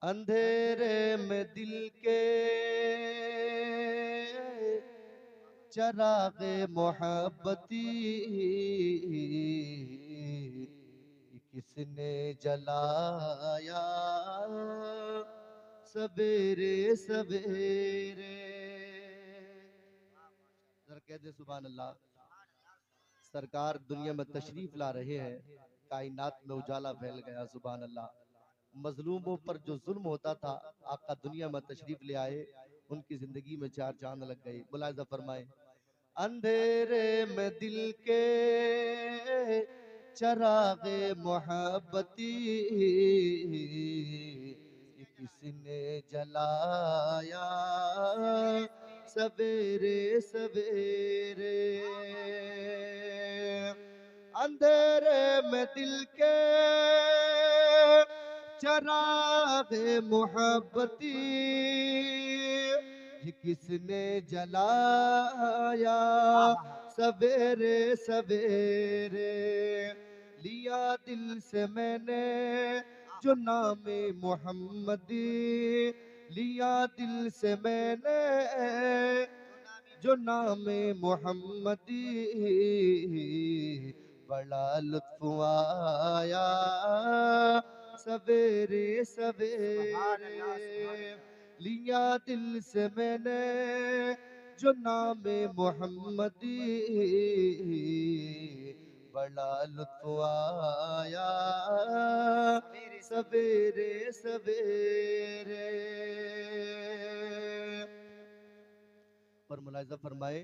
अंधेरे में दिल के चरागे मोहब्बती किसने जलाया सवेरे सवेरे। जरा कह दे सुभान अल्लाह। सरकार दुनिया में तशरीफ ला रहे हैं, कायनात में उजाला फैल गया, सुभान अल्लाह। मजलूमों पर जो जुल्म होता था, आका दुनिया में तशरीफ ले आए, उनकी जिंदगी में चार चांद लग गए। मुलाहिजा फरमाए, अंधेरे में दिल के चरागे मोहब्बती किसने जलाया सवेरे सवेरे। अंधेरे में दिल के चरागे मोहब्बती किसने जलाया सवेरे सवेरे। लिया दिल से मैंने जो नामे मोहम्मदी, लिया दिल से मैंने जो नामे मोहम्मदी, बड़ा लुत्फ आया सवेरे सवेरे। लिया दिल से मैंने जो नामे मोहम्मदी, बड़ा लुत्फ आया सवेरे सवेरे। पर मुलाहिजा फरमाए,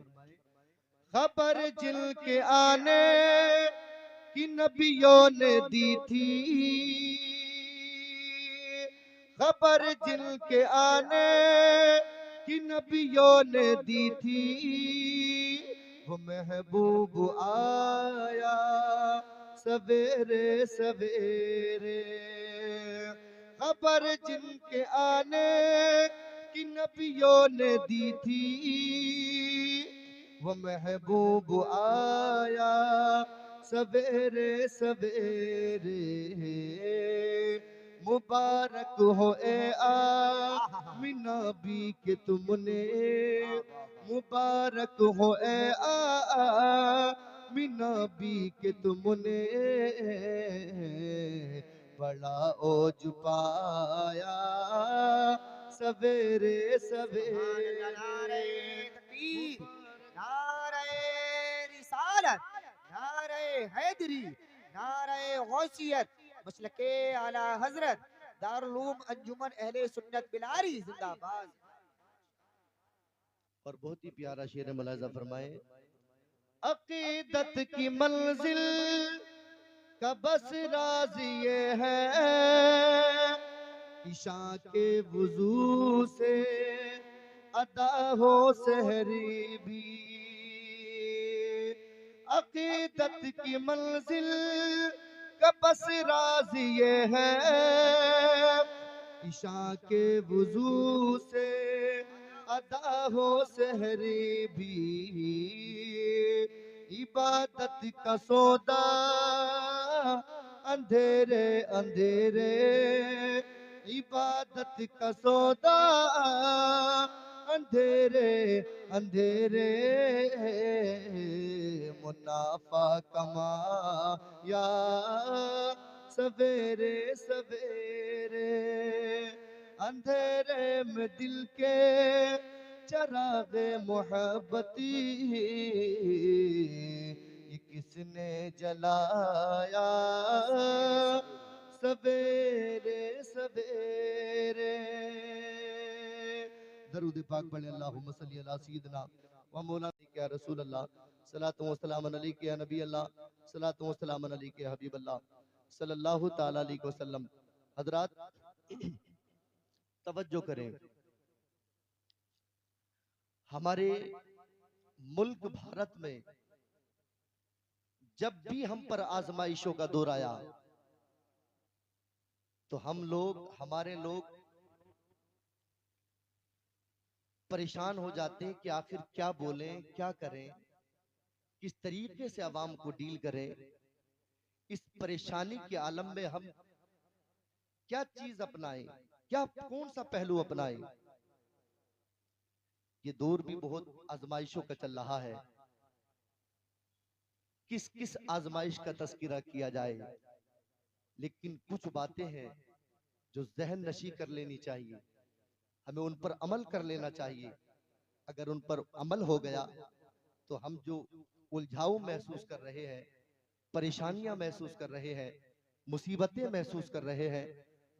खबर जिनके आने की नबियों ने दी थी, खबर जिनके आने की नबियों ने दी थी, वो महबूब आया सवेरे सवेरे। खबर जिनके आने की नबियों ने दी थी, वो महबूब आया सवेरे सवेरे। मुबारक हो ए आमिना बी के तुमने, मुबारक हो ए आमिना बी के तुमने, बड़ा ओज पाया सवेरे सवेरे। नारे रिसालत, नारे हैदरी, नारे गौसियत, मसलके आला हजरत दारुल उलूम अंजुमन अहले सुन्नत बिलारी जिंदाबाद। और बहुत ही प्यारा शेर मुलाहिजा फरमाए, अकीदत की मंजिल का बस राज ये है, ईशा के वुजू से अदा हो सहरी भी। अकीदत की मंजिल का बस राज ये है, ईशा के वुजू से अदा हो सहरी भी। इबादत का सौदा अंधेरे अंधेरे, इबादत का सौदा अंधेरे अंधेरे, मुनाफा कमाया सवेरे सवेरे। अंधेरे में दिल के चरागे मोहब्बती किसने जलाया सवेरे सवेरे। दरूद पाक पढ़े, अल्लाहुम्मा सल्ली अला सय्यिदिना व मौलाना या रसूल अल्लाह, सलातु व सलाम अलैका या नबी अल्लाह, सलातु व सलाम अलैका या हबीब अल्लाह सल्लल्लाहु तआला अलैहि वसल्लम। हजरात तवज्जो करें, हमारे मुल्क भारत में जब भी हम पर आजमाइशों का दौर आया, तो हम लोग, हमारे लोग परेशान हो जाते हैं कि आखिर क्या बोलें, क्या करें, किस तरीके से आवाम को डील करें। इस परेशानी के आलम में हम क्या चीज अपनाएं, क्या कौन सा पहलू अपनाए। ये दौर भी बहुत आजमाइशों का चल रहा है, किस किस आजमाइश का तस्करा किया जाए। लेकिन कुछ बातें हैं जो जहन नशी कर लेनी चाहिए, हमें उन पर अमल कर लेना चाहिए। अगर उन पर अमल हो गया तो हम जो उलझाव महसूस कर रहे हैं, परेशानियां महसूस कर रहे हैं, मुसीबतें महसूस कर रहे हैं,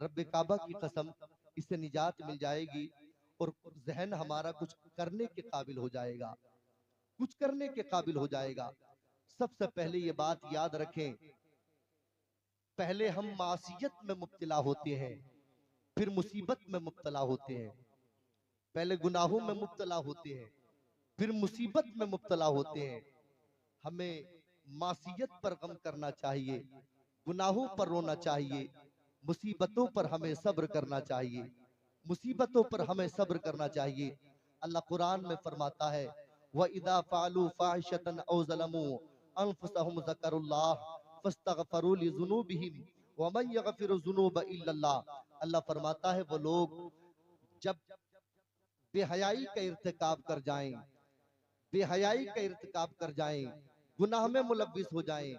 रब्बे काबा की कसम इससे निजात मिल जाएगी और जहन हमारा कुछ करने के काबिल हो जाएगा, कुछ करने के काबिल हो जाएगा। सबसे पहले ये बात याद रखें, पहले हम मासियत में मुब्तला होते हैं, फिर मुसीबत में मुब्तला होते हैं। पहले गुनाहों में मुब्तला होते हैं, फिर मुसीबत में मुब्तला होते हैं। हमें मासियत पर गम करना चाहिए, गुनाहों पर रोना चाहिए, मुसीबतों पर हमें सब्र करना चाहिए, मुसीबतों पर हमें सब्र करना चाहिए। अल्लाह कुरान में फरमाता है, व इदा फालू फाहिशतन औ ज़लमू अनफुसहुम ज़करुल्लाह फस्तगफरू लिज़ुनूबिहिम व मन यगफिरु ज़ुनूब इल्लल्लाह। अल्लाह फरमाता है, वो लोग जब बेहयाई का इर्तिकाब कर जाएं, बेहयाई का इर्तिकाब कर जाएं, गुनाह में मुलव्विस हो जाएं,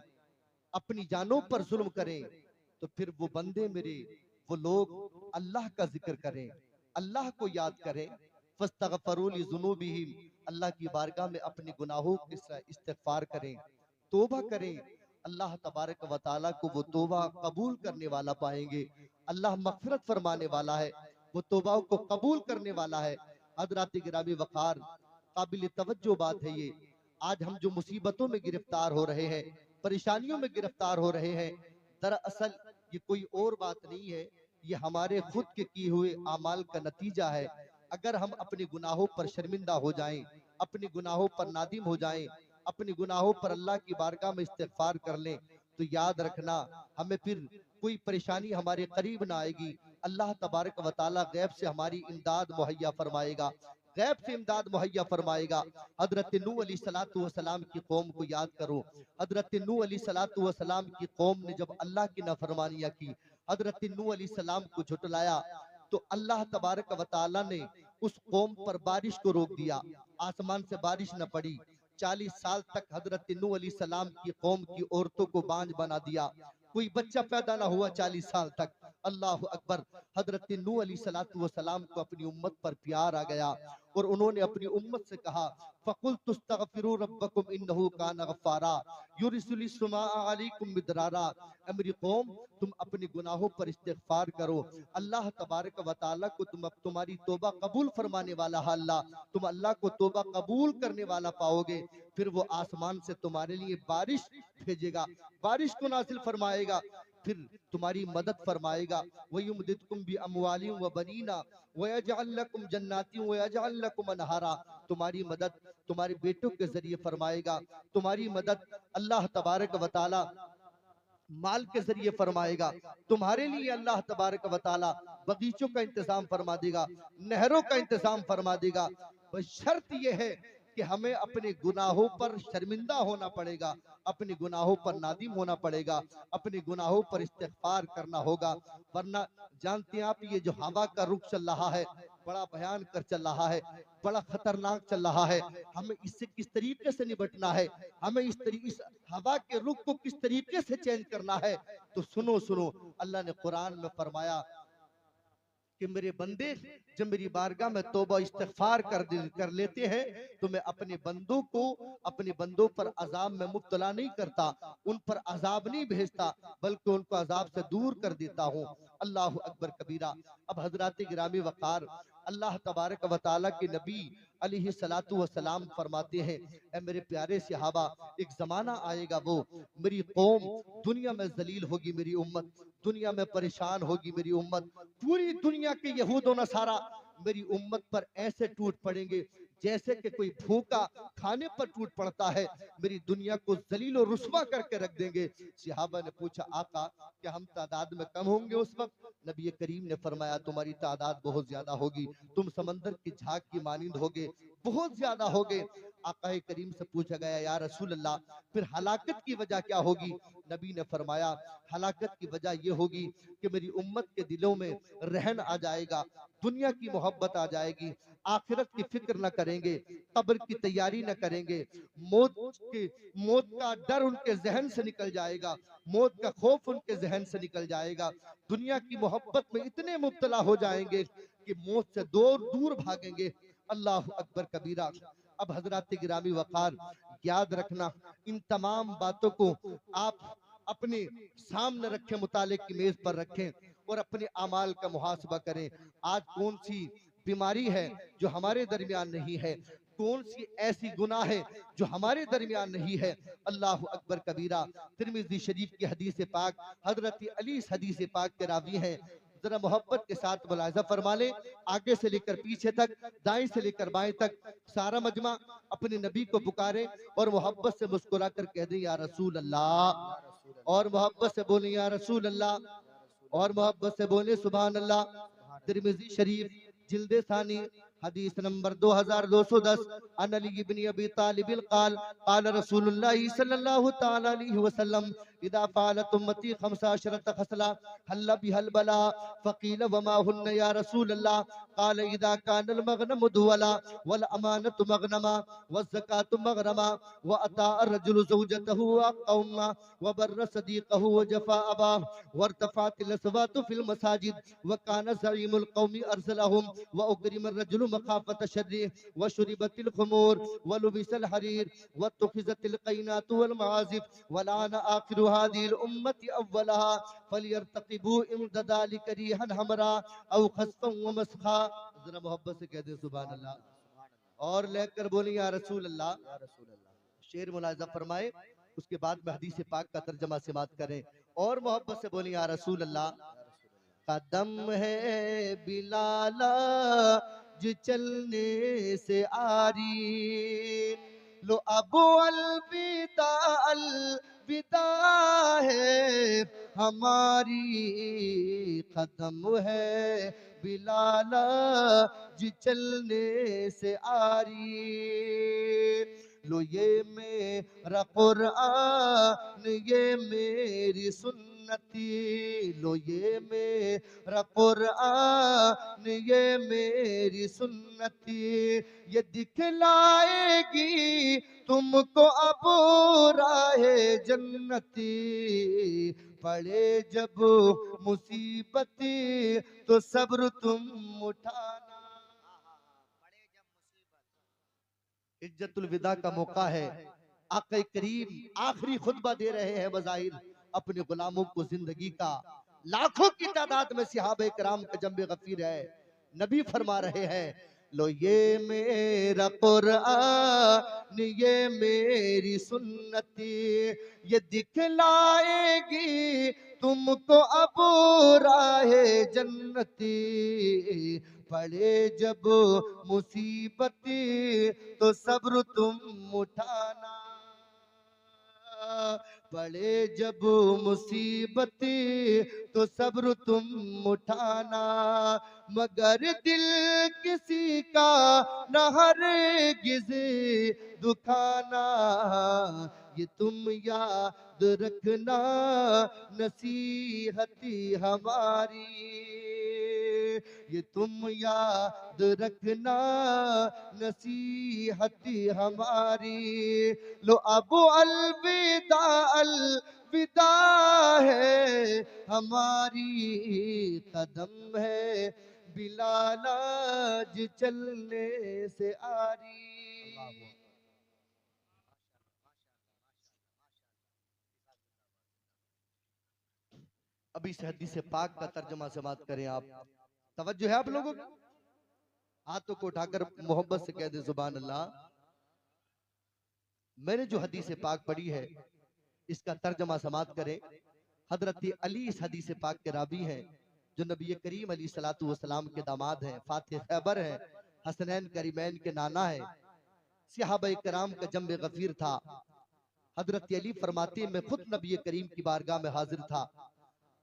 अपनी जानों पर जुल्म करें, तो फिर वो बंदे मेरे, वो लोग अल्लाह का जिक्र करें, अल्लाह को याद करें, फस्तगफरू लिज़ुनूबिहिम, अल्लाह की बारगाह में अपने गुनाहों के इस्तिगफार करें, तौबा करें। अल्लाह तबारक व तआला को वो तौबा कबूल करने वाला पाएंगे। अल्लाह मगफिरत फरमाने वाला है, वो तौबा को कबूल करने वाला है। हज़रात गिरामी वक़ार, काबिल तवज्जो बात है ये, आज हम जो मुसीबतों में गिरफ्तार हो रहे हैं, परेशानियों में गिरफ्तार हो रहे हैं, दरअसल ये कोई और बात नहीं है, ये हमारे खुद के किए हुए आमाल का नतीजा है। अगर हम अपने गुनाहों पर शर्मिंदा हो जाएं, अपने गुनाहों पर नादिम हो जाएं, अपने गुनाहों पर अल्लाह की बारगाह में इस्तिगफार कर लें, तो याद रखना हमें फिर कोई परेशानी हमारे करीब ना आएगी। अल्लाह तबारक व तआला गैब से हमारी इमदाद मुहैया फरमाएगा, गैब से इमदाद मुहैया फरमाएगा। हजरत नूह अलैहिस्सलातु वस्सलाम की कौम को याद करो, हजरत नूह अलैहिस्सलातु वस्सलाम की कौम ने जब अल्लाह की नाफरमानियां की, हजरत नूह अलैहिस्सलाम को झुटलाया, तो अल्लाह तबारक व तआला ने उस कौम पर बारिश को रोक दिया, आसमान से बारिश न पड़ी। 40 साल तक हजरत नूह अलैहिस्सलाम की कौम की औरतों को बांझ बना दिया, कोई बच्चा पैदा ना हुआ 40 साल तक। अल्लाह अकबर। हजरत नूह अलैहिस्सलातु वस्सलाम को अपनी उम्मत पर प्यार आ गया और उन्होंने अपनी उम्मत से कहा, फ़कुल तुस्तगफिरू रब्बकुम इन्नहु काना गफ्फारा युरसिलिस समाअ अलैकुम मिदरारा। ऐ मेरी कौम, तुम अपने गुनाहों पर इस्तिगफार करो, अल्लाह तबारक व तआला को तुम तुम्हारी तौबा कबूल फरमाने वाला है। अल्लाह, तुम अल्लाह को तौबा कबूल करने वाला पाओगे, फिर वो आसमान से तुम्हारे लिए बारिश भेजेगा, बारिश को नासिल फरमाएगा, फिर तुम्हारी मदद फरमाएगा। वयुमदिदकुम बि अमवालिन व बनीना वयजअल लकुम जन्नातिन वयजअल लकुम अनहारा। तुम्हारी मदद तुम्हारे बेटों के जरिए फरमाएगा, तुम्हारी मदद अल्लाह तबारक व तआला माल के जरिए फरमाएगा। तुम्हारे लिए अल्लाह तबारक व तआला बगीचों का इंतजाम फरमा देगा, नहरों का इंतजाम फरमा देगा। बस शर्त यह है कि हमें अपने गुनाहों पर शर्मिंदा होना पड़ेगा, अपने गुनाहों पर नादिम होना पड़ेगा, अपने गुनाहों पर इस्तिगफार करना होगा। वरना जानते हैं आप, ये जो हवा का रुख चल रहा है, बड़ा भयानक चल रहा है, बड़ा खतरनाक चल रहा है। हमें इससे किस तरीके से निपटना है, हमें इस हवा के रुख को किस तरीके से चेंज करना है, तो सुनो सुनो, अल्लाह ने कुरान में फरमाया कि मेरे बंदे जब मेरी बारगाह में तौबा इस्तिगफार कर लेते हैं, तो मैं अपने बंदों को, अपने बंदों पर अजाब में मुब्तला नहीं करता, उन पर अजाब नहीं भेजता, बल्कि उनको अजाब से दूर कर देता हूँ। अल्लाह अकबर कबीरा। अब हजरात गिरामी वकार, अल्लाह तबारक व तआला के नबी अलैहिस्सलातु वस्सलाम फरमाते हैं, ऐ मेरे प्यारे सहाबा, एक जमाना आएगा वो मेरी कौम दुनिया में जलील होगी, मेरी उम्मत दुनिया में परेशान होगी, मेरी उम्मत, पूरी दुनिया के यहूद और नसारा मेरी उम्मत पर ऐसे टूट पड़ेंगे जैसे कि कोई भूखा खाने पर टूट पड़ता है, मेरी दुनिया को जलील और रुस्वा करके रख देंगे। सहाबा ने पूछा, आका क्या हम तादाद में कम होंगे उस वक्त? नबी करीम ने फरमाया, तुम्हारी तादाद बहुत ज्यादा होगी, तुम समंदर की झाग की मानिंद होगे, बहुत ज्यादा होगे। आका करीम से पूछा गया, या रसूल अल्लाह फिर हलाकत की वजह क्या होगी? नबी ने फरमाया, हलाकत की वजह यह होगी कि मेरी उम्मत के दिलों में रहन आ जाएगा, दुनिया की मोहब्बत आ जाएगी, आखिरत की फिक्र न करेंगे, कब्र की तैयारी न करेंगे, मौत का डर उनके जहन से निकल जाएगा, मौत का खौफ उनके जहन से निकल जाएगा, दुनिया की मोहब्बत में इतने मुब्तला हो जाएंगे कि मौत से दूर दूर भागेंगे। अल्लाह अकबर कबीरा। अब हजरत गिरामी वकार, याद रखना, इन तमाम बातों को आप अपने सामने रखें, मुताले की मेज पर रखें और अपने अमाल का मुहासबा करें। आज कौन सी बीमारी है जो हमारे दरमियान नहीं है? कौन सी ऐसी गुनाह है जो हमारे दरमियान नहीं है? अल्लाह अकबर कबीरा। तिरमिज़ी शरीफ की हदीस पाक, हजरत अली इस हदीस पाक के रावी हैं। जरा मोहब्बत के साथ मुलाहिजा फरमा ले, आगे से लेकर पीछे तक, दाएं से लेकर बाएं तक, सारा मजमा अपने नबी को पुकारे और मोहब्बत से मुस्कुरा कर कह दे, या रसूल अल्लाह। और मोहब्बत से बोले, या रसूल अल्लाह। और मोहब्बत से बोले, सुभान अल्लाह। तिरमिज़ी शरीफ जिल्दे सानी हदीस नंबर 2210, अन अली इब्न अबी तालिब क़ाल क़ाल रसूलुल्लाह सल्लल्लाहु तआला अलैहि वसल्लम, इदा फ़अलत उम्मती 15 खसला हल्ला बिहल बला फ़क़ील वमा हुन्ना या रसूल अल्लाह क़ाल इदा कान अल मग़नम दुवला वल अमानतु मग़नमा वज़ ज़कातु मग़रमा व अता अर रजुलु ज़ौजतहु व क़ौमा व बर्र सदीक़हु व जफ़ा अबा वरतफ़अतिल अस्वातु फ़िल मसाजिद व कान ज़ईमुल क़ौमी अरसलहुम व उकरिम अर रजुलु मख़ाफ़त शर्रि व शुरिबतिल ख़ुमूर व लुबिसल हरीर व तुख़िज़तिल क़ैनातु वल मआज़िफ़ व लान आखिरु हादिहिल उम्मति अव्वलहा फलियर्तक़िबू इम्द ज़ालिका रिहन हमरा औ ख़स्फ़न व मस्ख़ा। जरा मोहब्बत से कह दे सुभान अल्लाह और लेकर बोली, या रसूल अल्लाह। शेर मुलाज़ा फरमाए, उसके बाद में हदीस पाक का तर्जमा समात करें और मोहब्बत से बोली, या रसूल अल्लाह। कदम है बिलाला जो चलने से आरी, लो अब अलविदा अलविदा है हमारी। कदम है बिलाला जो चलने से आरी, लो ये मेरा कुरान ये मेरी सुन्नती, लो ये मेरा कुरान ये मेरी सुन्नती, ये दिखलाएगी तुमको अब राहे जन्नती। पड़े जब मुसीबती तो सब्र तुम उठाना। इज्जतुल विदा का मौका है, आक़ा करीम आखिरी खुतबा दे रहे हैं बज़ाहिर अपने गुलामों को जिंदगी का। लाखों की तादाद में सहाबा कराम का जंबे गफीर है। नबी फरमा रहे हैं, लो ये मेरा कुरान ये मेरी सुन्नती, ये दिखलाएगी तुमको अब राहे जन्नती। पड़े जब मुसीबती तो सब्र तुम उठाना, पड़े जब मुसीबती तो सब्र तुम उठाना। मगर दिल किसी का न हरगिज़ दुखाना, ये तुम याद रखना नसीहती हमारी, ये तुम याद रखना नसीहती हमारी। लो अब अलविदा अलविदा है हमारी, कदम है बिलाला जो चलने से आरी। अभी इस हदीस से पाक का तर्जुमा समात करें आप। तवज्जो है आप लोगों को? हाथों को उठाकर मोहब्बत से कह दे सुभान अल्लाह। मैंने जो हदीस पाक पढ़ी है इसका तर्जमा समात करें। हजरत अली इस हदीस पाक के रावी हैं जो नबी करीम अलैहि सलातु वसलाम के दामाद हैं, फातिह खैबर हैं। हसनैन करीमैन के नाना है, सहाबा कराम का जम्ब गफीर था। हजरत अली फरमाते मैं खुद नबी करीम की बारगाह में हाजिर था।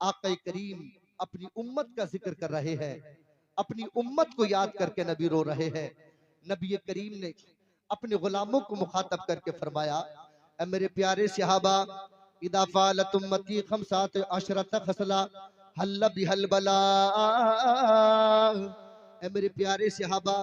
आका करीम अपनी उम्मत का जिक्र कर रहे हैं, अपनी उम्मत को याद करके नबी रो रहे हैं। नबी करीम ने अपने गुलामों को मुखातब करके फरमाया, ऐ मेरे प्यारे सहाबा, इदा फ़अलत उम्मती खमसात अशरत खसला हल्ल बिहल बला। ऐ मेरे प्यारे सहाबा,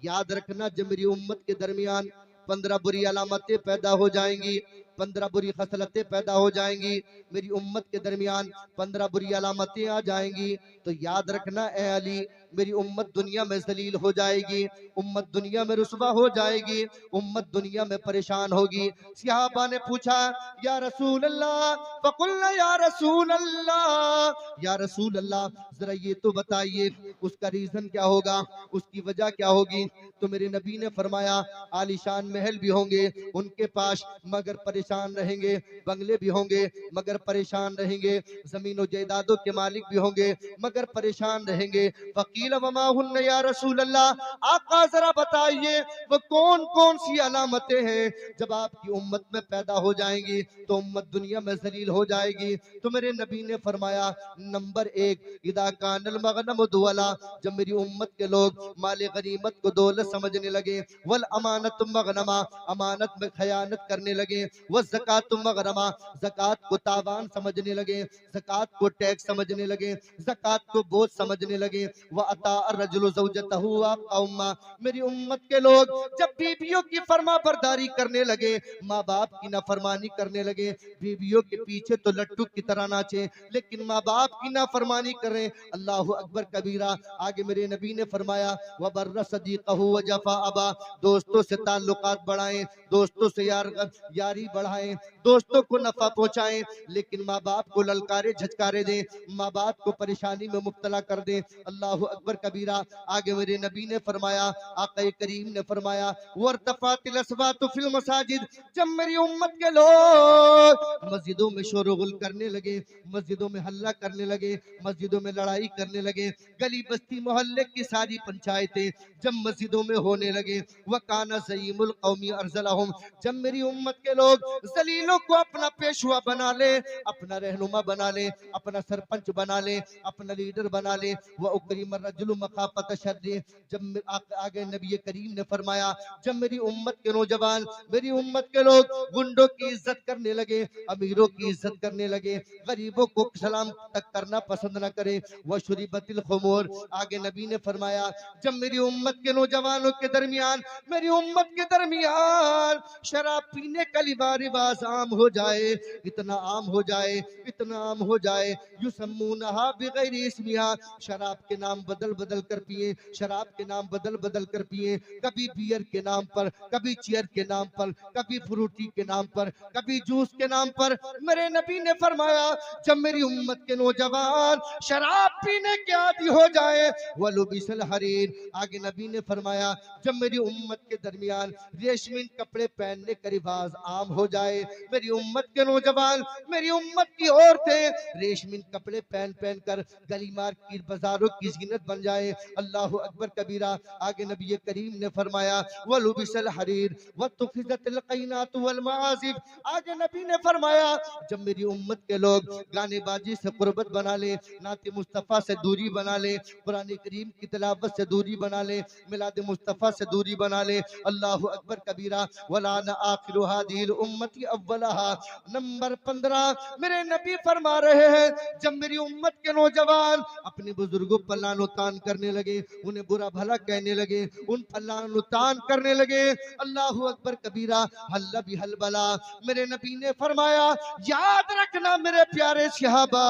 याद रखना जब मेरी उम्मत के दरमियान 15 बुरी अलामतें पैदा हो जाएंगी, 15 बुरी खसलतें पैदा हो जाएंगी, मेरी उम्मत के दरमियान 15 बुरी अलामतें आ जाएंगी, तो याद रखना ए अली, मेरी उम्मत दुनिया में जलील हो जाएगी, उम्मत दुनिया में रुसवा हो जाएगी, उम्मत दुनिया में परेशान होगी। सहाबा ने पूछा, या रसूल अल्लाह, फकुल्ना या रसूल अल्लाह, या रसूल अल्लाह, जरा ये तो बताइए उसका रीजन क्या होगा, उसकी वजह क्या होगी। तो मेरे नबी ने फरमाया, आलीशान महल भी होंगे उनके पास मगर परेशान रहेंगे, बंगले भी होंगे मगर परेशान रहेंगे, जमीनों जायदादों के मालिक भी होंगे मगर परेशान रहेंगे। वकील वमा हुन्ना या रसूल अल्लाह, आका जरा बताइए वो कौन कौन सी अलामतें हैं जब आपकी उम्मत में पैदा हो जाएंगी तो उम्मत दुनिया में जलील हो जाएगी। तो मेरे नबी ने फरमाया, नंबर 1, इदा कानल मगनम दुअला, जब मेरी उम्मत के लोग माले गनीमत को दौलत समझने लगे, वल अमानत मगनमा, अमानत में खयानत करने लगे, वह ज़कात मगरमा, ज़कात को तावान समझने लगे, ज़कात को टैक्स समझने लगे, ज़कात को बोझ समझने लगे, वह अता रजुल ज़ौजतहु क़ौमा, मेरी उम्मत के लोग जब बीवियों की फरमा बरदारी करने लगे, माँ बाप की नाफरमानी करने लगे, बीवियों के पीछे तो लट्टू की तरह नाचे लेकिन माँ बाप की नाफरमानी करें, अल्लाहु अकबर कबीरा। आगे मेरे नबी ने फरमाया, व बर्र सदीक़हु व जफ़ा अबा, दोस्तों से ताल्लुकात बढ़ाएं, दोस्तों से यारी बढ़ाएं, दोस्तों को नफा पहुंचाएं, लेकिन माँ बाप को ललकारे झचकारे दें, माँ बाप को परेशानी में मुब्तला कर दें। अल्लाहु अकबर कबीरा। आगे मेरे नबी ने फरमाया, आका करीम ने फरमाया, वर्तफ़ातिल अस्वातु फिल मसाजिद, जब मेरी उम्मत के लोग मस्जिदों में शोरगुल करने लगे, मस्जिदों में हल्ला करने लगे, मस्जिदों में लड़ाई करने लगे, गली बस्ती मोहल्ले की सारी पंचायतें जब मस्जिदों में होने लगे, वकाना ज़ईमुल कौमी अर्ज़लहुम, जब मेरी उम्मत के लोग जलीलों को अपना पेशवा बना ले, अपना रहनुमा बना ले, अपना सरपंच बना ले, अपना लीडर बना ले, वह उकरीम रजुल मखाफत शर्रि, जब आगे नबी करीम ने फरमाया, जब मेरी उम्मत के नौजवान, मेरी उम्मत के लोग गुंडों की इज्जत करने लगे, अमीरों की इज्जत करने लगे, गरीबों को सलाम तक करना पसंद न करे, वह शुरीबतिल खुमूर। आगे नबी ने फरमाया, जब मेरी उम्मत के नौजवानों के दरमियान, मेरी उम्मत के दरमियान शराब पीने का रिवाज आम हो जाए, इतना आम हो जाए, इतना आम हो जाए, युसम्मूनहा बिगैरि इस्मिहा, शराब के नाम बदल बदल कर पिए, शराब के नाम बदल बदल कर पिए, कभी बियर के नाम पर, कभी चियर के नाम पर, कभी फ्रूटी के नाम पर, कभी जूस के नाम पर। मेरे नबी ने फरमाया, जब मेरी उम्मत के नौजवान शराब पीने के आदी हो जाए, वलुबिसल हरीर। आगे नबी ने फरमाया, जब मेरी उम्मत के दरमियान रेशमी कपड़े पहनने का रिवाज आम हो जाए, मेरी उम्मत के नौजवान, मेरी उम्मत की औरतें रेशमी कपड़े पहन पहन कर गली मार की बाजारों की जीनत बन जाए, अल्लाहु अकबर कबीरा। आगे नबी करीम ने फरमाया, वलुबिसल हरीर वतुखिज़तिल क़ैनात वल मआज़िफ। आगे नबी ने फरमाया, जब मेरी उम्मत के लोग गाने बाजी से कुर्बत बना ले, नाते मुस्तफ़ा से दूरी बना ले, कुरान करीम की तिलावत से दूरी बना ले, मिलाद मुस्तफ़ा से दूरी बना ले, अल्लाहु अकबर कबीरा। वलाना आखिरु हादिल उम्मती अव्वलहा। नंबर 15 मेरे नबी फरमा रहे हैं, जब मेरी उम्मत के नौजवान अपने बुजुर्गों पर लानतान करने लगे, उन्हें बुरा भला कहने लगे, उन पर लानतान करने लगे, अल्लाहु अकबर कबीरा, हल्ला भी हल बला। मेरे नबी ने फरमाया, याद रखना मेरे प्यारे सहाबा,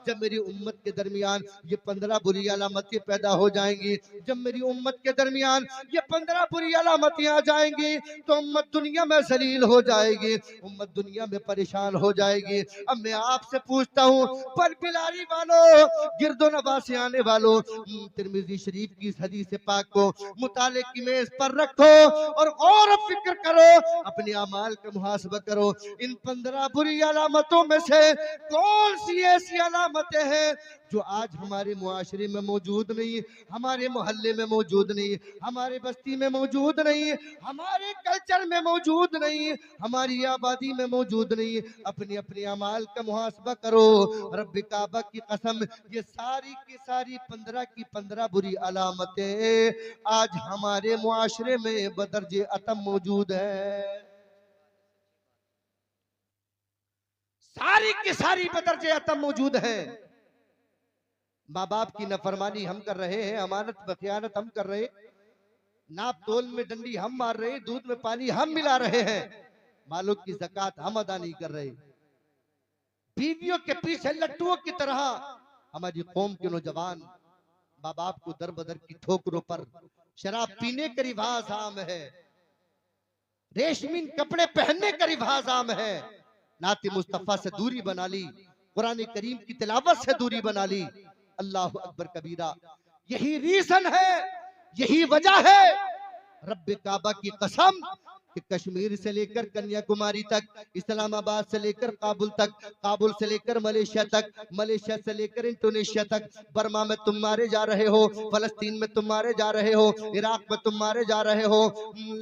जब मेरी उम्मत के दरमियान ये 15 बुरी अलामतें पैदा हो जाएंगी, जब मेरी उम्मत के दरमियान ये 15 बुरी अलामतें आ जाएंगी, तो उम्मत दुनिया में जलील हो जाएगी। जाएंगे, उम्मत दुनिया में परेशान हो जाएगी। अब मैं आपसे पूछता हूँ, पर बिलारी वालों, गिरदो नवा से आने वालों, तिरमिजी शरीफ की इस हदीस पाक को मुताले की मेज पर रखो और गौर और फिक्र करो, अपने अमाल का मुहासबा करो। इन 15 बुरी अलामतों में से कौन सी ऐसी अलामतें हैं जो आज हमारे मुआशरे में मौजूद नहीं, हमारे मोहल्ले में मौजूद नहीं, हमारे बस्ती में मौजूद नहीं, हमारे कल्चर में मौजूद नहीं, हमारी आबादी में मौजूद नहीं। अपने अपने अमाल का मुहासबा करो। रब्बे काबा की कसम, ये सारी की सारी 15 की 15 बुरी अलामतें आज हमारे मुआशरे में बदर्जे अतम मौजूद है। सारी की सारी बदर्जे अतम मौजूद है। माँ बाप की नफरमानी हम कर रहे हैं, अमानत बखियानत हम कर रहे हैं, नाप तोल में डंडी हम मार रहे हैं, दूध में पानी हम मिला रहे हैं, मालों की ज़कात हम अदा नहीं कर रहे, बीवियों के पीछे लट्टुओं की तरह हमारी कौम के नौजवान माँ बाप को दर बदर की ठोकरों पर शराब पीने का रिवाज आम है, रेशमीन कपड़े पहनने का रिवाज आम है, नाते मुस्तफा से दूरी बना ली, कुरान करीम की तिलावत से दूरी बना ली। अल्लाह अकबर कबीरा। यही रीजन है, यही वजह है, रब्बे काबा की कसम, कि कश्मीर से लेकर कन्याकुमारी तक, इस्लामाबाद से लेकर काबुल तक, काबुल से लेकर मलेशिया तक, मलेशिया से लेकर इंडोनेशिया तक, बर्मा में तुम मारे जा रहे हो, फलस्तीन में तुम मारे जा रहे हो, इराक में तुम मारे जा रहे हो,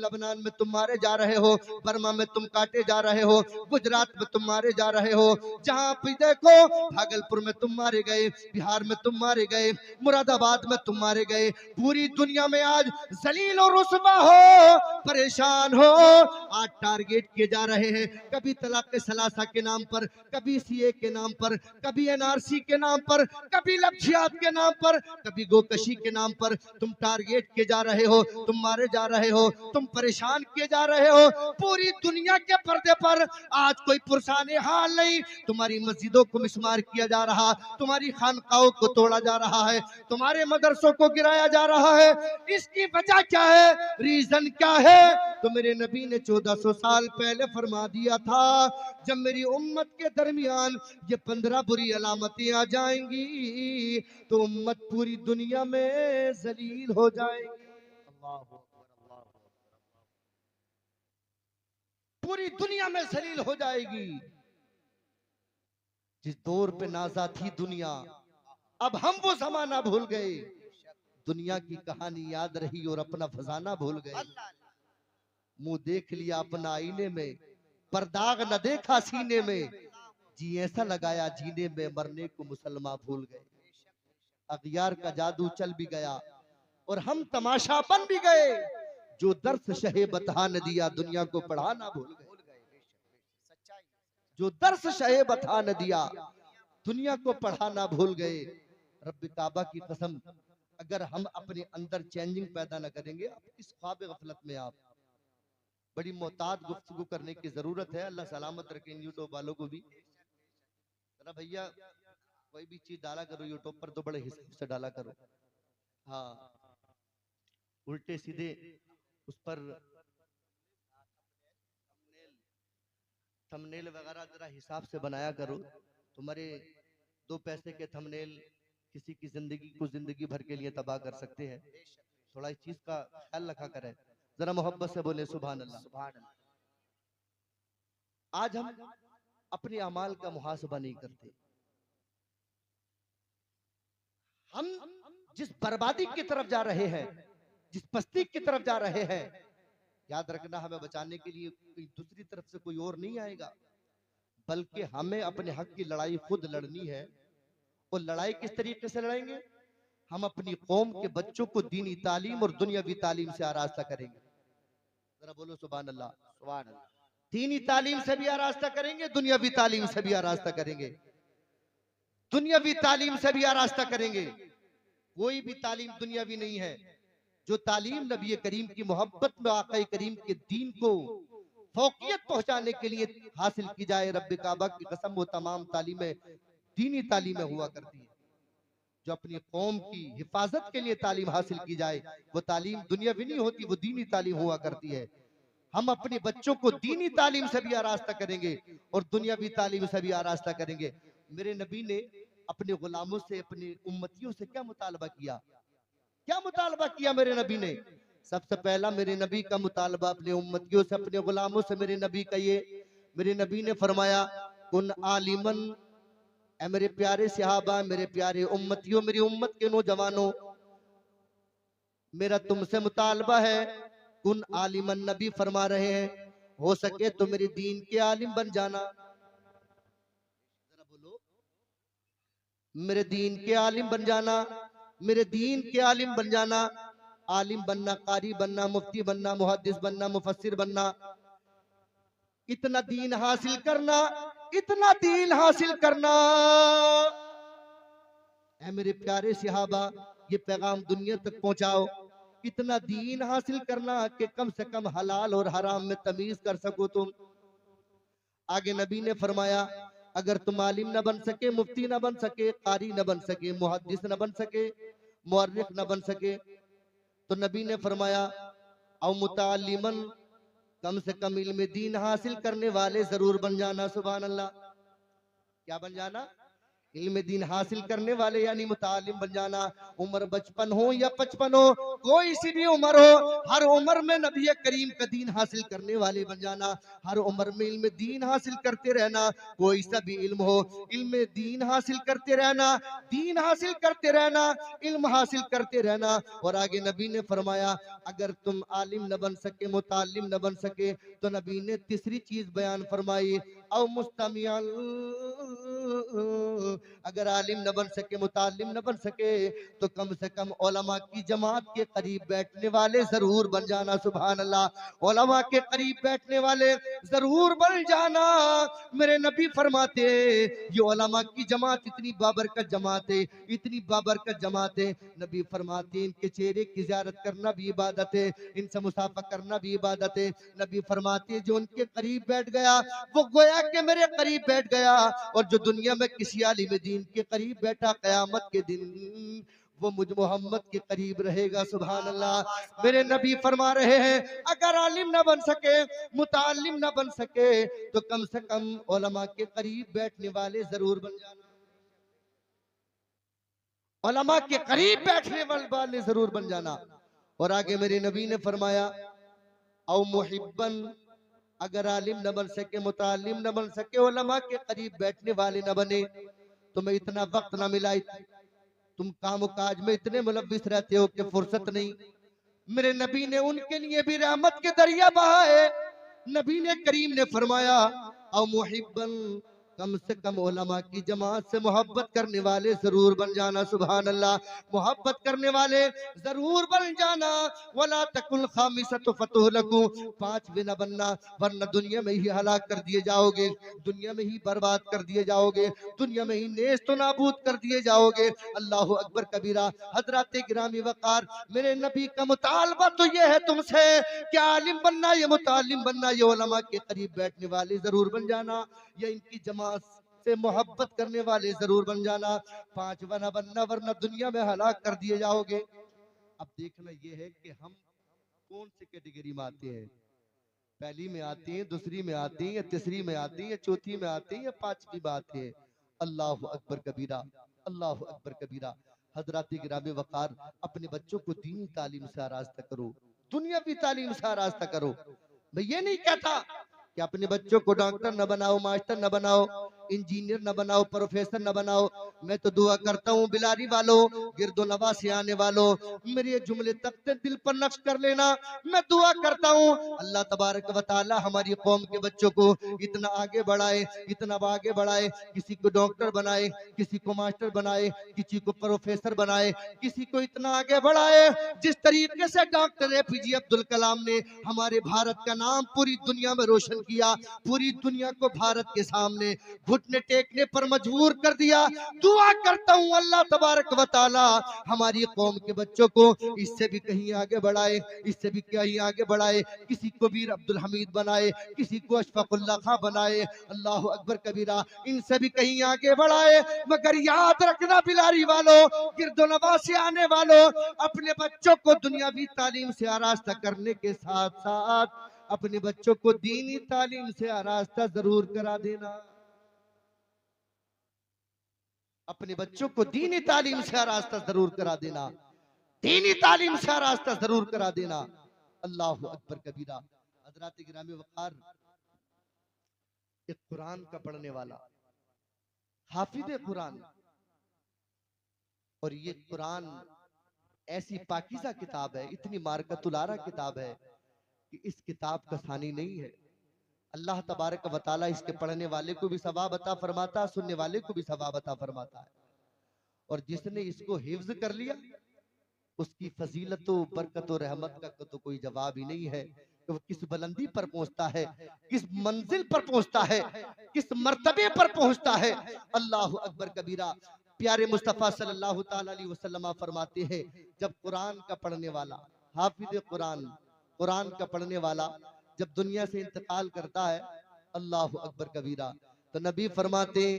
लबनान में तुम मारे जा रहे हो, बर्मा में तुम काटे जा रहे हो, गुजरात में तुम मारे जा रहे हो, जहां भी देखो, भागलपुर में तुम मारे गए, बिहार में तुम मारे गए, मुरादाबाद में तुम मारे गए। पूरी दुनिया में आज जलील और रुस्वा हो, परेशान हो, आज टारगेट किए जा रहे हैं, कभी तलाक सलासा के नाम पर, कभी सीए के नाम पर, कभी एनआरसी के नाम पर, कभी लफ्जियात के नाम पर, कभी गोकशी के नाम पर तुम टारगेट किए जा रहे हो, तुम मारे जा रहे हो, तुम परेशान किए जा रहे हो। पूरी दुनिया के पर्दे पर आज कोई पुरसाने हाल नहीं, तुम्हारी मस्जिदों को मिस्मार किया जा रहा, तुम्हारी खानकाओं को तोड़ा जा रहा है, तुम्हारे मदरसों को गिराया जा रहा है। इसकी वजह क्या है, रीजन क्या है? तो मेरे नबी ने 1400 साल पहले फरमा दिया था, जब मेरी उम्मत के दरमियान ये 15 बुरी अलामतें आ जाएंगी तो उम्मत पूरी दुनिया में जलील हो जाएगी। अल्लाह अकबर, अल्लाह अकबर। पूरी दुनिया में जलील हो जाएगी। जिस दौर पे नाजा थी दुनिया, अब हम वो जमाना भूल गए, दुनिया की कहानी याद रही और अपना फजाना भूल गए। मुंह देख लिया अपना आईने में, पर दाग न देखा सीने में, जी ऐसा लगाया जीने में, मरने को मुसलमान भूल गए। अगियार का जादू चल भी गया और हम तमाशा बन भी गए, जो दर्स शहे बता न दिया दुनिया को पढ़ाना भूल गए। जो दर्स शहे बता न दिया दुनिया को पढ़ाना भूल गए। रब्बे काबा की कसम, अगर हम अपने अंदर चेंजिंग पैदा न करेंगे, इस ख्वाब गफलत में आप बड़ी मोहतात गुफ्तगू करने की जरूरत है। अल्लाह सलामत रखे यूट्यूब वालों को भी। जरा भैया कोई भी चीज डाला करो यूट्यूब पर तो बड़े हिसाब से डाला करो। हाँ, उल्टे सीधे उस पर थंबनेल वगैरह जरा हिसाब से बनाया करो। तुम्हारे 2 पैसे के थंबनेल किसी की जिंदगी को जिंदगी भर के लिए तबाह कर सकते हैं। थोड़ा इस चीज का ख्याल रखा करें। जरा मोहब्बत से बोले सुभान अल्लाह। आज हम अपने अमाल का मुहासबा नहीं करते। हम जिस बर्बादी की तरफ जा रहे हैं, जिस पस्ती की तरफ जा रहे हैं, याद रखना हमें बचाने के लिए कोई दूसरी तरफ से कोई और नहीं आएगा, बल्कि हमें अपने हक की लड़ाई खुद लड़नी है। और लड़ाई किस तरीके से लड़ेंगे? हम अपनी कौम के बच्चों को दीनी तालीम और दुनियावी तालीम से आरास्ता करेंगे। जरा बोलो सुभान अल्लाह। सुभान अल्लाह। दीनी तालीम से भी आरास्ता करेंगे, दुनियावी तालीम से भी आरास्ता करेंगे, दुनियावी तालीम से भी आरास्ता करेंगे। कोई भी तालीम दुनियावी नहीं है। जो तालीम नबी करीम की मोहब्बत में आका करीम के दीन को फौकियत पहुंचाने के लिए हासिल की जाए, रब्बे काबा की कसम वो तमाम तालीमें दीनी तालीमें हुआ करती है। जो अपनी कौम की हिफाजत के लिए तालीम हासिल की जाए, वो तालीम दुनियावी नहीं होती, वो दीनी तालीम हुआ करती है। हम अपने बच्चों को दीनी तालीम से भी आरास्ता करेंगे और दुनियावी तालीम से भी आरास्ता करेंगे। मेरे नबी ने अपने गुलामों से, अपने उम्मतियों से क्या मुतालबा किया? क्या मुतालबा किया मेरे नबी ने? सबसे पहला मेरे नबी का मुतालबा अपने उम्मतियों से, अपने गुलामों से मेरे नबी का ये, मेरे नबी ने फरमाया कुन आलिमन, ऐ मेरे प्यारे सहाबा, मेरे प्यारे उम्मतियों, मेरी उम्मत के नौजवानों, मेरा तुमसे मुतालबा है, कुन आलिमन, नबी फरमा रहे हैं, हो सके तो मेरे दीन के आलिम बन जाना। जरा बोलो, मेरे दीन के आलिम बन जाना, मेरे दीन के आलिम बन जाना। आलिम बनना, कारी बनना, मुफ्ती बनना, मुहद्दिस बनना, मुफस्सिर बनना, इतना दीन हासिल करना, इतना दीन हासिल करना। ऐ मेरे प्यारे सहाबा, ये पैगाम दुनिया तक पहुंचाओ, इतना दीन हासिल करना कि कम से कम हलाल और हराम में तमीज कर सको तुम। आगे नबी ने फरमाया अगर तुम आलिम न बन सके, मुफ्ती न बन सके, कारी न बन सके, मुहद्दिस न बन सके, मुअर्रिख न बन सके, तो नबी ने फरमाया औ मुतालिमन, कम से कम इल्म दीन हासिल करने वाले जरूर बन जाना। सुभान अल्लाह। क्या बन जाना? इल्म दीन हासिल करने वाले यानी मुतालिम बन जाना। उम्र 55 हो या 55 हो, कोई सी भी उम्र हो, हर उम्र में नबी करीम का दीन हासिल करने वाले बन जाना। हर उम्र में इल्म दीन हासिल करते रहना, कोई सा भी इल्म हो, इल्म दीन हासिल करते रहना, दीन हासिल करते रहना, इल्म हासिल करते रहना। और आगे नबी ने फरमाया अगर तुम आलिम न बन सके, मुतालिम न बन सके, तो नबी ने तीसरी चीज बयान फरमाई औ मुस्तमियन, अगर आलिम न बन सके, मुतालिम न बन सके, तो कम से कम उलमा की जमात के करीब बैठने वाले जरूर बन जाना। सुभान अल्लाह। उलमा के करीब बैठने वाले जरूर बन जाना। मेरे नबी फरमाते ये उलमा की जमात इतनी बाबरकत जमात है, इतनी बाबरकत जमात है। नबी फरमाते इनके चेहरे की ज़ियारत करना भी इबादत है, इनसे मुसाफा करना भी इबादत है। नबी फरमाते जो उनके करीब बैठ गया वो गोया के मेरे करीब बैठ गया, और जो दुनिया में किसी आलिम दीन के करीब बैठा कयामत के दिन वो मुझ मोहम्मद के करीब रहेगा। सुभान अल्लाह। मेरे नबी फरमा रहे हैं अगर आलिम ना बन सके, मुतालिम ना बन सके, तो कम से कम उलमा के करीब बैठने वाले जरूर बन जाना। उलमा के करीब बैठने वाले जरूर बन जाना। और आगे मेरे नबी ने फरमाया औ मुहिब्बन, अगर आलिम न बन सके, मुतालिम न बन सके, उलमा के करीब बैठने वाले न बने, तुम्हें इतना वक्त न मिला, तुम काम काज में इतने मुलव्विस रहते हो कि फुर्सत नहीं। मेरे नबी ने उनके लिए भी रहमत के दरिया बहाए। नबी ने करीम ने फरमाया औ मुहिब्बन, कम से कम उलमा की जमात से मोहब्बत करने वाले जरूर बन जाना। सुभान अल्लाह। मोहब्बत करने वाले जरूर बन जाना। वला तकुल खामिसतु फतुहलकु, पांचवें न बनना वरना दुनिया में ही हलाक कर दिए जाओगे, दुनिया में ही बर्बाद कर दिए जाओगे, दुनिया में ही नेस्त नाबूद कर दिए जाओगे। अल्लाह अकबर कबीरा। हजरत गिरामी वकार, मेरे नबी का मुतालबा तो ये है तुमसे कि आलिम बनना, ये मुतालिम बनना, ये उलमा के करीब बैठने वाले जरूर बन जाना, या इनकी जमात से मोहब्बत करने वाले जरूर बन जाना। पांचवा न बनना वरना दुनिया में हलाक कर दिए जाओगे। अब देखना ये है कि हम कौन सी कैटेगरी में आते हैं, पहली में आते हैं, दूसरी में आते हैं, या तीसरी में आते हैं, या चौथी में आते हैं, या पांचवी में आते हैं। अल्लाह अकबर कबीरा, अल्लाह अकबर कबीरा। हजरत गिरामी वकार, अपने बच्चों को दीनी तालीम से आरास्ता करो, दुनियावी तालीम से आरास्ता करो। मैं ये नहीं कहता कि अपने बच्चों को डॉक्टर न बनाओ, मास्टर न बनाओ, इंजीनियर न बनाओ, प्रोफेसर न बनाओ। मैं तो दुआ करता हूँ बिलारी वालों, गिरदो नवा से आने वालों, मेरे ये जुमले तख्ते दिल पर नक्श कर लेना। मैं दुआ करता हूँ अल्लाह तबारक व तआला हमारी कौम के बच्चों को इतना आगे बढ़ाए, इतना आगे बढ़ाए, किसी को डॉक्टर बनाए, किसी को मास्टर बनाए, किसी को प्रोफेसर बनाए, किसी को इतना आगे बढ़ाए जिस तरीके से डॉक्टर APJ अब्दुल कलाम ने हमारे भारत का नाम पूरी दुनिया में रोशन किया, पूरी दुनिया को भारत के सामने घुटने टेकने पर मजबूर कर दिया। दुआ करता हूँ अल्लाह तबारक व तआला हमारी कौम के बच्चों को इससे भी कहीं आगे बढ़ाए, इससे भी कहीं आगे बढ़ाए, किसी को वीर अब्दुल हमीद बनाए, किसी को अशफाकुल्लाह खां बनाए। अल्लाह अकबर कबीरा। इनसे भी कहीं आगे बढ़ाए। मगर याद रखना बिलारी वालों, गिरदोनवा से आने वालों, अपने बच्चों को दुनियावी तालीम से आरास्ता करने के साथ साथ अपने बच्चों को दीनी तालीम से आरास्ता जरूर करा देना, अपने बच्चों को दीनी तालीम से आरास्ता जरूर करा देना, दीनी तालीम से आरास्ता जरूर करा देना। अल्लाह अकबर कबीरा। हजरात गिरामी वक़ार, एक कुरान का पढ़ने वाला, हाफिज कुरान, और ये कुरान ऐसी पाकीज़ा किताब है, इतनी मारकतुलारा किताब है कि इस किताब का सानी नहीं है। अल्लाह तबारक व तआला इसके पढ़ने वाले को भी सवाब अता फरमाता है, सुनने वाले को भी सवाब अता फरमाता है। और जिसने इसको हिफ्ज कर लिया उसकी फजीलत बरकत और रहमत का तो कोई जवाब ही नहीं है कि वो किस बुलंदी पर पहुंचता है, किस मंजिल पर पहुंचता है, किस मर्तबे पर पहुंचता है। अल्लाह अकबर कबीरा। प्यारे मुस्तफ़ा सल्लल्लाहु ताला अलैहि वसल्लम फरमाते हैं, जब कुरान का पढ़ने वाला, हाफिज कुरान, कुरान का पढ़ने वाला जब दुनिया से इंतकाल करता है, अल्लाह अकबर कबीरा, तो नबी फरमाते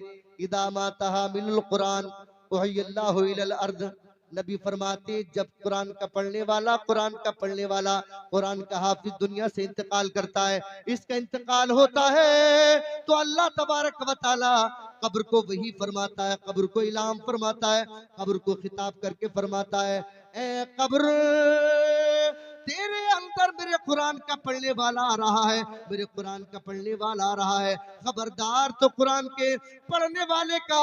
इदा माता मिनल कुरान वहयल्लाहु इलल अर्द। नबी फरमाते जब कुरान का पढ़ने वाला, कुरान का पढ़ने वाला, कुरान का हाफिज दुनिया से इंतकाल करता है, इसका इंतकाल होता है तो अल्लाह तबारक व तआला कब्र को वही फरमाता है, कब्र को इलाम फरमाता है, कब्र को खिताब करके फरमाता है, ए कब्र तेरे अंदर मेरे कुरान का पढ़ने वाला आ रहा है, मेरे कुरान का पढ़ने वाला आ रहा है, खबरदार तो कुरान के पढ़ने वाले का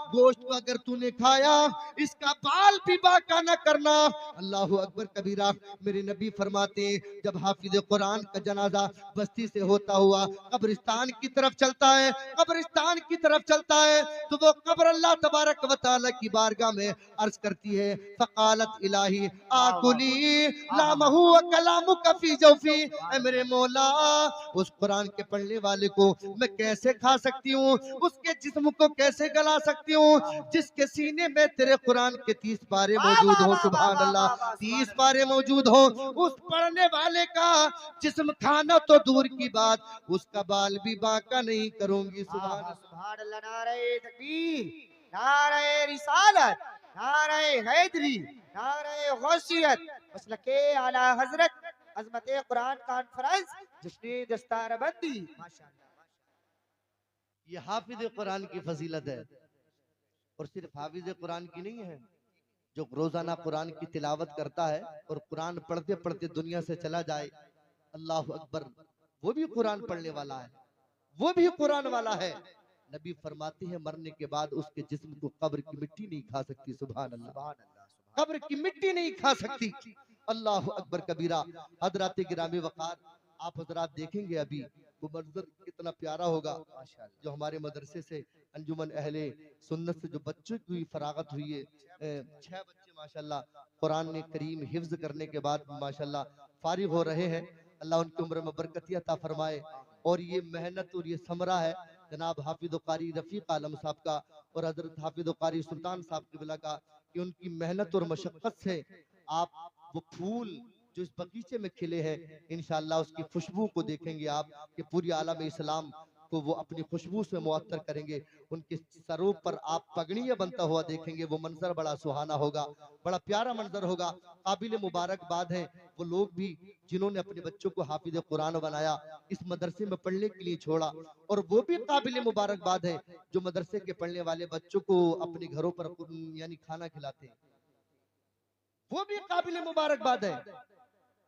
गोश्त को अगर तूने खाया इसका बाल भी बाका न करना। अल्लाह अकबर कबीरा। मेरे नबी फरमाते जब हाफिज कुरान का जनाजा बस्ती से होता हुआ कब्रिस्तान की तरफ चलता है, कब्रिस्तान की तरफ चलता है, तो वो कब्र अल्लाह तबारक व तआला की बारगाह में अर्ज करती है, फ़क़ालत इलाही आकुली लामहु व कलामु कफी जौफी। ऐ मेरे मौला, उस कुरान के पढ़ने वाले को मैं कैसे खा सकती हूँ, उसके जिस्म को कैसे गला सकती हूँ जिसके सीने में तेरे कुरान के 30 पारे मौजूद हो। सुभान अल्लाह, 30 पारे मौजूद हो। उस पढ़ने वाले का जिस्म खाना तो दूर की बात, उसका बाल भी बांका नहीं करूंगी। सुभान सुभान अल्लाह। नारे तकबीर, नारे रिसालत, नारे हैदरी, नारे गौसियत, मसलके आला हजरत, अजमत कुरान कॉन्फ्रेंस, जश्न दस्तारबंदी। माशाअल्लाह। ये हाफिज कुरान की फजीलत है, और सिर्फ हाफिज कुरान की नहीं है, जो रोजाना कुरान की तिलावत करता है और कुरान पढ़ते पढ़ते दुनिया से चला जाए, अल्लाह अकबर, वो भी कुरान पढ़ने वाला है, वो भी कुरान वाला है। नबी फरमाते हैं मरने के बाद उसके जिस्म को कब्र की मिट्टी नहीं खा सकती। सुभान अल्लाह, सुभान अल्लाह। कब्र की मिट्टी नहीं खा सकती। अल्लाह अकबर कबीरा। हजरात गिरामी वक़ार, आप हजरात देखेंगे अभी वो मंजर कितना प्यारा होगा, जो हमारे मदरसे से अंजुमन अहले सुन्नत से जो बच्चों की फरागत हुई है, 6 बच्चे माशाल्लाह कुरान ने करीम हिफ्ज करने के बाद माशाल्लाह फारिग हो रहे हैं। अल्लाह उनकी उम्र में बरकत अता फरमाए। और ये मेहनत और ये समरा है जनाब हाफिज कारी रफीक आलम साहब का और हजरत हाफिज कारी सुल्तान साहब क़िबला का, कि उनकी मेहनत और मशक्कत से आप वो फूल जो इस बगीचे में खिले हैं, इंशाअल्लाह उसकी खुशबू को देखेंगे आप कि पूरी आलम इस्लाम को वो अपनी खुशबू से मुअत्तर करेंगे। उनके सरों पर आप पगड़ियां बनता हुआ देखेंगे, वो मंजर बड़ा सुहाना होगा, बड़ा प्यारा मंजर होगा। काबिल मुबारकबाद है वो लोग भी जिन्होंने अपने बच्चों को हाफिज कुरान बनाया, इस मदरसे में पढ़ने के लिए छोड़ा, और वो भी काबिल मुबारकबाद है जो मदरसे के पढ़ने वाले बच्चों को अपने घरों पर यानी खाना खिलाते हैं, वो भी काबिल मुबारकबाद है।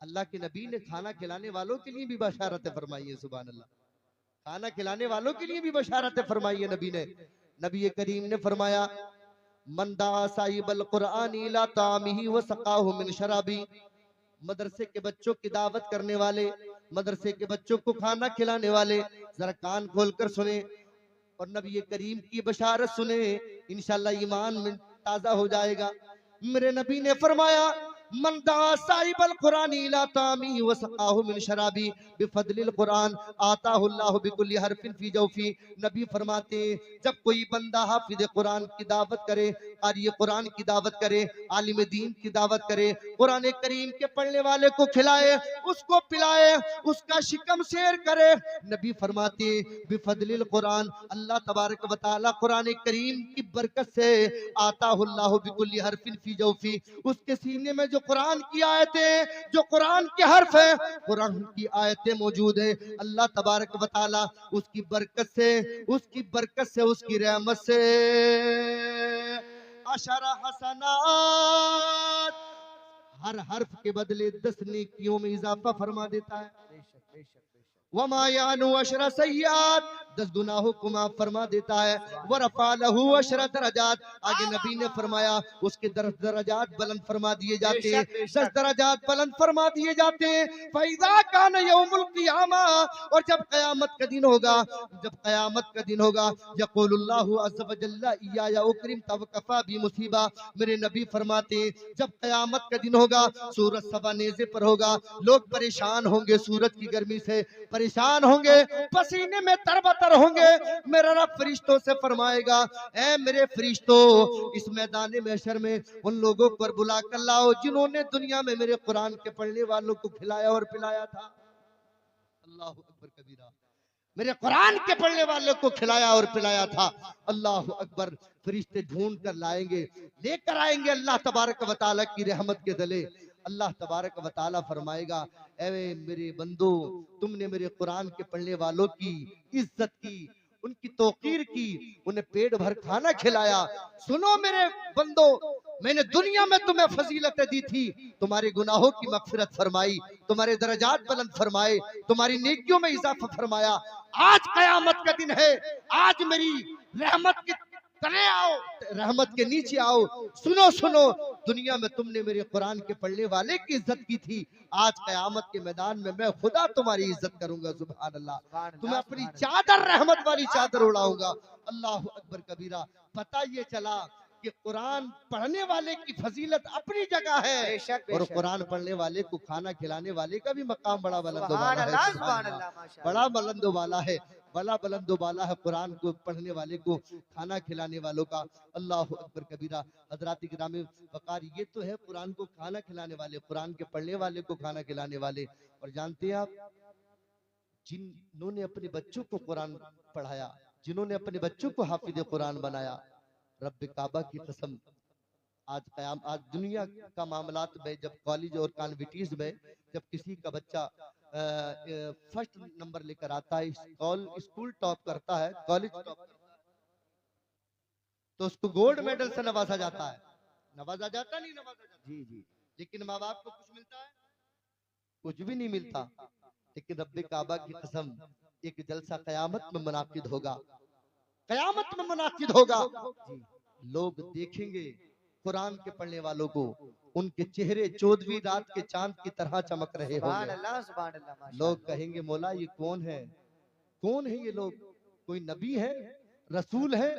अल्लाह के नबी ने खाना खिलाने वालों के लिए भी बशारत फरमाई है। सुभान अल्लाह, खाना खिलाने वालों के लिए भी बशारत फरमाई है नबी ने। नबी करीम ने फरमाया मंदा साहिबल कुरान इला तामिही व सकाहु मिन शराबी। मदरसे के बच्चों की दावत करने वाले, मदरसे के बच्चों को खाना खिलाने वाले, जरा कान खोलकर सुने और नबी करीम की बशारत सुने, इंशाअल्लाह ईमान में ताजा हो जाएगा। मेरे नबी ने फरमाया मंदा साहिबल कुरान इला तामी व सकाहु मिन शराबी बिफदलिल कुरान आताहुल्लाहु बिकुल्ली हरफिन फी जौफी। नबी फरमाते जब कोई बंदा हाफिज कुरान की दावत करे, कारी कुरान की दावत करे, आलिम दीन की दावत करे, कुरान करीम के पढ़ने वाले को खिलाए, उसको पिलाए, उसका शिकम शेर करे, नबी फरमाते बिफदलिल कुरान, अल्लाह तबारक व तआला कुरान करीम की बरकत से आताहुल्लाहु बिकुल्ली हरफिन फी जौफी, उसके सीने में जो जो कुरान की आयतें, जो कुरान के हर्फ है, कुरान की आयतें मौजूद है, अल्लाह तबारक व तआला उसकी बरकत से, उसकी बरकत से, उसकी रहमत से अशरा हसनात, हर हर्फ के बदले 10 नेकियों में इजाफा फरमा देता है। बेशक बेशक बेशक। वमा यानु अशरा सय्यात, 10 गुनाहों को माफ फरमा देता है। वरफा लहू अशरा दरजात, आगे नबी ने फरमाया उसके दरजात बुलंद फरमा दिए जाते हैं, 10 दरजात बुलंद फरमा दिए जाते हैं। फैज़ा कान यौमुल क़ियामा, और जब क़यामत का दिन होगा, जब क़यामत का दिन होगा, यक़ूलुल्लाहु अज़्ज़ व जल्ला इय्या उकरिम तव कफ़ा बी मुसीबा, मेरे नबी फरमाते हैं जब क़यामत का दिन होगा, सूरज सवा नेज़े पर होगा, लोग परेशान होंगे, सूरज की गर्मी से परेशान होंगे, पसीने में तरबतर होंगे। मेरा रब फरिश्तों से फरमाएगा, ऐ मेरे फरिश्तों, इस मैदान महशर में उन लोगों पर बुला कर लाओ जिन्होंने दुनिया में मेरे कुरान के पढ़ने वालों को खिलाया और पिलाया था। अल्लाह अकबर कबीरा, मेरे कुरान के पढ़ने वालों को खिलाया और पिलाया था। अल्लाह अकबर, फरिश्ते ढूंढ कर लाएंगे, लेकर आएंगे अल्लाह तबारक व तआला की रहमत के दले। अल्लाह तबारक व तआला फरमाएगा, ऐ मेरे बंदो, तुमने मेरे कुरान के पढ़ने वालों की इज्जत की, उनकी तौकीर की, उन्हें पेट भर खाना खिलाया। सुनो मेरे बंदो, मैंने दुनिया में तुम्हें फजीलतें दी थी, तुम्हारे गुनाहों की मगफिरत फरमाई, तुम्हारे दर्जात बुलंद फरमाए, तुम्हारी नेकियों में इजाफा फरमाया। आज कयामत का दिन है, आज मेरी रहमत के तले आओ, रहमत के नीचे आओ। सुनो सुनो, दुनिया में तुमने मेरे कुरान के पढ़ने वाले की इज्जत की थी, आज कयामत के मैदान में मैं खुदा तुम्हारी इज्जत करूंगा। सुभान अल्लाह, तुम्हें अपनी चादर, रहमत वाली चादर उड़ाऊंगा। अल्लाह अकबर कबीरा। पता ये चला कि कुरान पढ़ने वाले की फजीलत अपनी जगह है, बेशक और बेशक। कुरान पढ़ने वाले को खाना खिलाने वाले का भी मकाम बड़ा बुलंद सुभान वाला अल्लाह है। सुभान अल्लाह माशाअल्लाह। बड़ा बुलंद वाला है, बड़ा बुलंद वाला है कुरान को पढ़ने वाले को खाना खिलाने वालों का। अल्लाह अकबर कबीरा। हजरात किराम वक़ार, ये तो है कुरान को खाना खिलाने वाले, कुरान के पढ़ने वाले को खाना खिलाने वाले। और जानते हैं आप, जिन्होंने अपने बच्चों को कुरान पढ़ाया, जिन्होंने अपने बच्चों को हाफिज कुरान बनाया, रब काबा की कसम, आज दुनिया का मामलात में, जब कॉलेज और कॉन्विटीज में जब किसी का बच्चा फर्स्ट नंबर लेकर आता है, स्कूल टॉप करता है, कॉलेज टॉप करता है, तो उसको गोल्ड मेडल से नवाजा जाता है। नवाजा जाता नहीं, नवाजा जाता जी जी। लेकिन माँ बाप को कुछ मिलता है? कुछ भी नहीं मिलता। लेकिन रब्बे काबा की कसम, एक जलसा कयामत में मुनाकिद होगा, कयामत में मुनाकिद होगा। लोग देखेंगे कुरान के पढ़ने वालों को, उनके चेहरे 14वीं रात के चांद की तरह चमक रहे सुभान होंगे। अल्लाह सुभान अल्लाह माशाअल्लाह। लोग कहेंगे, मौला ये कौन है, कौन है ये लोग, कोई नबी है, रसूल है?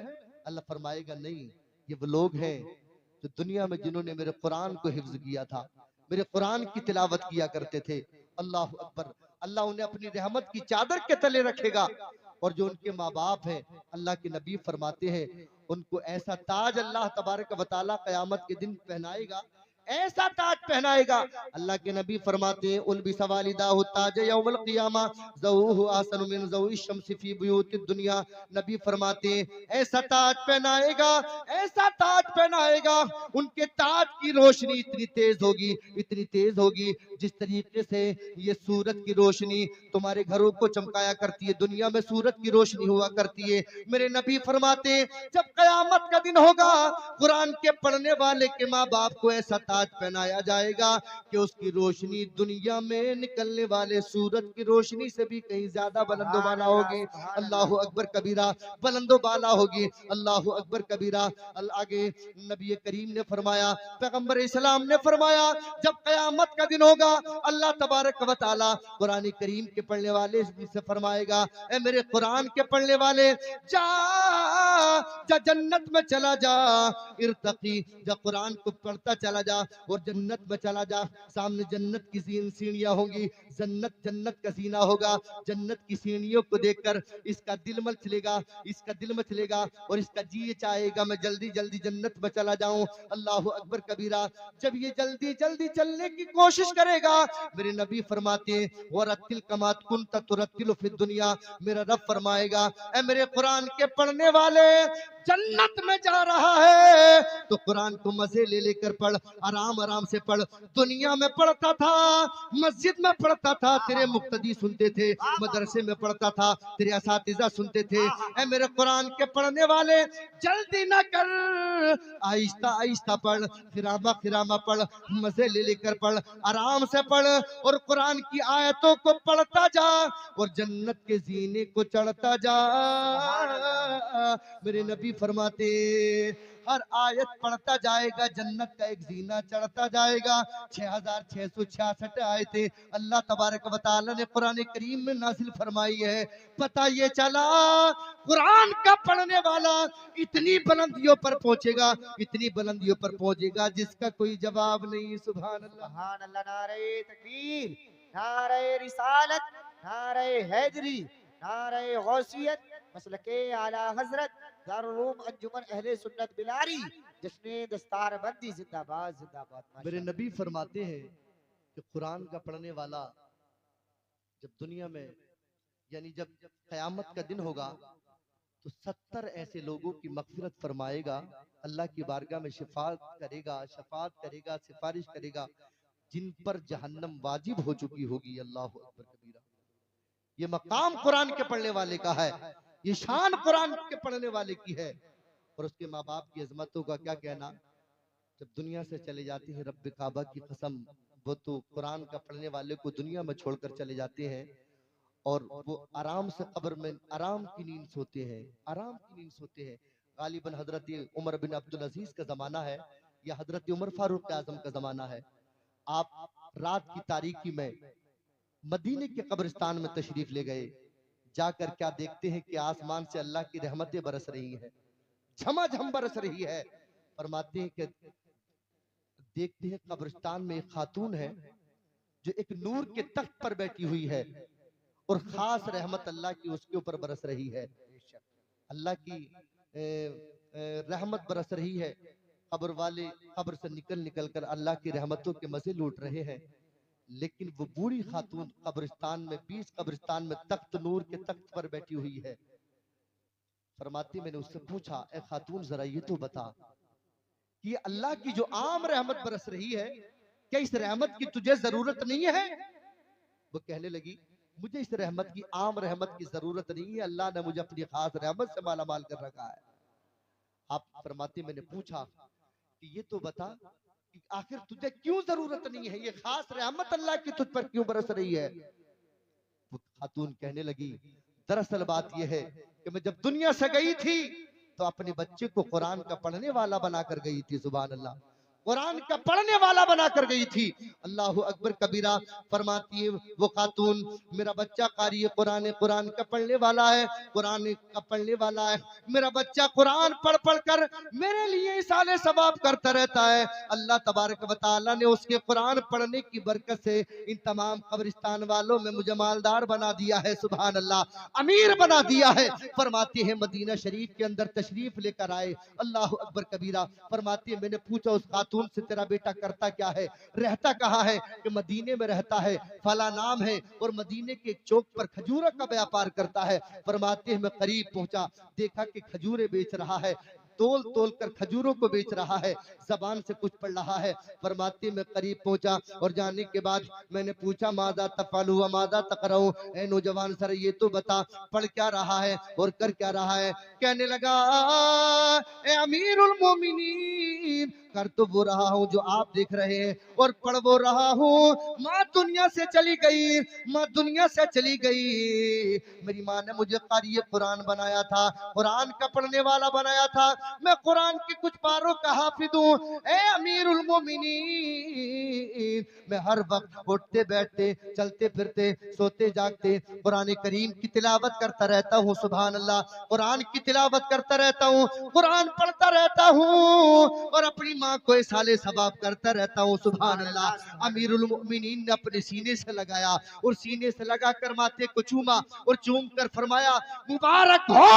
अल्लाह फरमाएगा, नहीं, ये वो लोग हैं जो दुनिया में जिन्होंने मेरे कुरान को हिफ्ज किया था, मेरे कुरान की तिलावत किया करते थे। अल्लाह अकबर। अल्लाह उन्हें अपनी रहमत की चादर के तले रखेगा। और जो उनके माँ बाप हैं, अल्लाह के नबी फरमाते हैं, उनको ऐसा ताज अल्लाह तबारक व तआला क़यामत के दिन पहनाएगा, ऐसा ताज पहनाएगा। अल्लाह के नबी फरमाते हैं, उल बिसवालिदाहु ताज यौमुल क़ियामा ज़ऊहु अहसनु मिन ज़ऊइ शम्सि फी बुयूतिद दुनिया। नबी फरमाते हैं, ऐसा ताज पहनाएगा, ऐसा ताज पहनाएगा, उनके ताज की रोशनी इतनी तेज होगी, इतनी तेज होगी, जिस तरीके से ये सूरज की रोशनी तुम्हारे घरों को चमकाया करती है, दुनिया में सूरज की रोशनी हुआ करती है। मेरे नबी फरमाते हैं, जब कयामत का दिन होगा, कुरान के पढ़ने वाले के माँ बाप को ऐसा ताज पहनाया जाएगा कि उसकी रोशनी दुनिया में निकलने वाले सूरज की रोशनी से भी कहीं ज्यादा बुलंदो बाला होगी। अल्लाह अकबर कबीरा, बुलंदो बाला होगी। अल्लाह अकबर कबीरा। आगे नबी करीम ने फरमाया, पैगंबर इस्लाम ने फरमाया, जब कयामत का दिन होगा, अल्लाह तबारक व तआला कुरान करीम के पढ़ने वाले से फरमाएगा, ए मेरे कुरान के पढ़ने वाले, जा जा जन्नत में चला जा, इर्तकी, जा कुरान को पढ़ता चला जा और जन्नत में चला जा। सामने जन्नत की सीढ़ियां होंगी, जन्नत का सीना होगा। जन्नत की सीढ़ियों को देखकर इसका दिल मचलेगा, इसका दिल मचलेगा और इसका जी चाहेगा मैं जल्दी जल्दी जन्नत में चला जाऊं। अल्लाह अकबर कबीरा। जब ये जल्दी जल्दी चलने की कोशिश करेगा, मेरे नबी फरमाते हैं वरत्तिल कमात कुंत तुरत्तिलु फिद दुनिया, मेरा रब फरमाएगा ए मेरे कुरान के पढ़ने वाले, जन्नत में जा रहा है तो कुरान को मजे ले लेकर पढ़, आराम आराम से पढ़। दुनिया में पढ़ता था, मस्जिद में पढ़ता था, तेरे मुक्तदी सुनते थे, मदरसे में पढ़ता था, तेरे असातिज़ा सुनते थे। ए मेरे कुरान के पढ़ने वाले, जल्दी ना कर, आहिस्ता आहिस्ता पढ़, फिरामा फिरामा पढ़, मजे ले लेकर पढ़, आराम से पढ़ और कुरान की आयतों को पढ़ता जा और जन्नत के जीने को चढ़ता जा। मेरे नबी फरमाते हर आयत पढ़ता जाएगा, जन्नत का एक जीना चढ़ता जाएगा। 6666 आयतें अल्लाह तबारक व तआला ने कुरान करीम में नाजिल फरमाई है। पता ये चला कुरान का पढ़ने वाला इतनी बुलंदियों पर पहुंचेगा, इतनी बुलंदियों पर पहुंचेगा जिसका कोई जवाब नहीं। सुभान अल्लाह। सुभान अल्लाह। नारे तकबीर, नारे रिसालत, नारे हैदरी, नारे गौसियत, मसलके आला हजरत दारुल उलूम अंजुमन अहले सुन्नत बिलारी, जश्न दस्तार बंदी जिंदाबाद जिंदाबाद। मेरे माशाअल्लाह। नबी फरमाते हैं कि कुरान का पढ़ने वाला जब दुनिया में, यानी जब कयामत का दिन होगा तो 70 ऐसे लोगों की मगफिरत फरमाएगा, अल्लाह की बारगाह में शफाअत करेगा, सिफारिश करेगा जिन पर जहन्नम वाजिब हो चुकी होगी। अल्लाह अकबर कबीरा। ये मकाम कुरान के पढ़ने वाले का है, ये शान कुरान के पढ़ने वाले की है। और उसके माँ बाप की अजमतों का क्या कहना। जब दुनिया से चले जाते हैं, रब्बे काबा की कसम, वो तो कुरान का पढ़ने वाले को दुनिया में छोड़कर चले जाते हैं और वो आराम से कब्र में आराम की नींद सोते हैं, आराम की नींद सोते हैं। गालिबन हजरत उमर बिन अब्दुल अजीज का जमाना है या हजरत उमर फारूक आजम का जमाना है। आप रात की तारीकी में मदीने के कब्रिस्तान में तशरीफ ले गए, जाकर क्या देखते हैं कि आसमान से अल्लाह की रहमतें बरस रही है, झमाझम बरस रही है। फरमाते हैं कि देखते हैं कब्रिस्तान में एक खातून है जो एक नूर के तख्त पर बैठी हुई है और खास रहमत अल्लाह की उसके ऊपर बरस रही है। अल्लाह की रहमत बरस रही है। कब्र वाले कब्र से निकल निकल कर अल्लाह की रहमतों के मजे लूट रहे हैं, लेकिन वो बूढ़ी खातून कब्रिस्तान में, बीच कब्रिस्तान में तख्त नूर के तख्त पर बैठी हुई है। फरमाती मैंने उससे पूछा, ए खातून जरा ये तो बता कि अल्लाह की जो आम रहमत बरस रही है, क्या इस रहमत की तुझे जरूरत नहीं है? वो कहने लगी मुझे इस रहमत की, आम रहमत की जरूरत नहीं है, अल्लाह ने मुझे अपनी खास रहमत से माला माल कर रखा है। आप फरमाती मैंने पूछा कि ये तो बता कि आखिर तुझे क्यों जरूरत नहीं है, ये खास रहमत अल्लाह की तुझ पर क्यों बरस रही है? वो खातून कहने लगी दरअसल बात यह है कि मैं जब दुनिया से गई थी तो अपने बच्चे को कुरान का पढ़ने वाला बनाकर गई थी। सुभान अल्लाह। कुरान का पढ़ने वाला बनाकर गई थी। अल्लाह अकबर कबीरा। फरमाती है वो खातून, मेरा बच्चा कारी कुरान कुरान का पढ़ने वाला है, कुरान का पढ़ने वाला है। मेरा बच्चा कुरान पढ़ पढ़ कर मेरे लिए इसाले सवाब करता रहता है। अल्लाह तबारक व तआला ने उसके कुरान पढ़ने की बरकत से इन तमाम कब्रिस्तान वालों में मुझे मालदार बना दिया है। सुभान अल्लाह, अमीर बना दिया है। फरमाती है मदीना शरीफ के अंदर तशरीफ लेकर आए। अल्लाह अकबर कबीरा। फरमाती है मैंने पूछा उस खातून से, तेरा बेटा करता क्या है, रहता कहाँ है? कि मदीने में रहता है, फला नाम है और मदीने के एक चौक पर खजूरों का व्यापार करता है। फरमाते हैं मैं करीब पहुंचा, देखा कि खजूरें बेच रहा है, तोल तोल कर खजूरों को बेच रहा है, जबान से कुछ पढ़ रहा है। फरमाते में करीब पहुंचा और जाने के बाद मैंने पूछा मादा तफअलु व मादा तक़रऊ, ए नौजवान सर ये तो बता पढ़ क्या रहा है और कर क्या रहा है? कहने लगा ए अमीरुल मोमिनीन, कर तो वो रहा हूँ जो आप देख रहे हैं और पढ़ वो रहा हूँ। माँ दुनिया से चली गई, माँ दुनिया से चली गई, मेरी माँ ने मुझे कारी कुरान बनाया था, कुरान का पढ़ने वाला बनाया था। मैं कुरान के कुछ पारों का हाफिज हूँ। ए अमीरुल मोमिनीन, मुमिनीन में हर वक्त उठते बैठते चलते फिरते सोते जागते कुरान करीम की तिलावत करता रहता हूँ। सुभान अल्लाह, कुरान की तिलावत करता रहता हूँ, कुरान पढ़ता रहता हूँ और अपनी माँ को इसाले सवाब करता रहता हूँ। सुभान अल्लाह। अमीरुल मोमिनीन ने अपने सीने से लगाया और सीने से लगा कर माथे को चूमा और चूम कर फरमाया, मुबारक हो,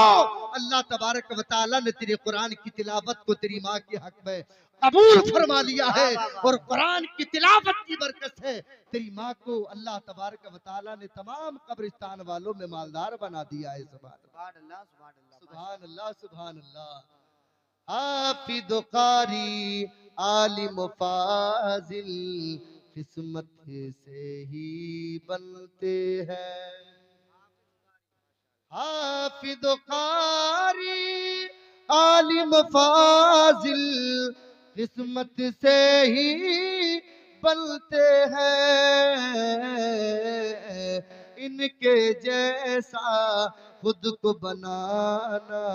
अल्लाह तबारक व तआला ने तेरे कुरान की तिलावत को तेरी माँ के हक में कबूल फरमा लिया है और कुरान की तिलावत की बरकत से तेरी माँ को अल्लाह तबारक व तआला ने तमाम कब्रिस्तान वालों में मालदार बना दिया है। सुभान अल्लाह, सुभान अल्लाह, सुभान अल्लाह। हाफिद कारी आलिम फाजिल किस्मत से ही बनते हैं। हाफिद कारी आलिम फाजिल किस्मत से ही बनते हैं। इनके जैसा खुद को बनाना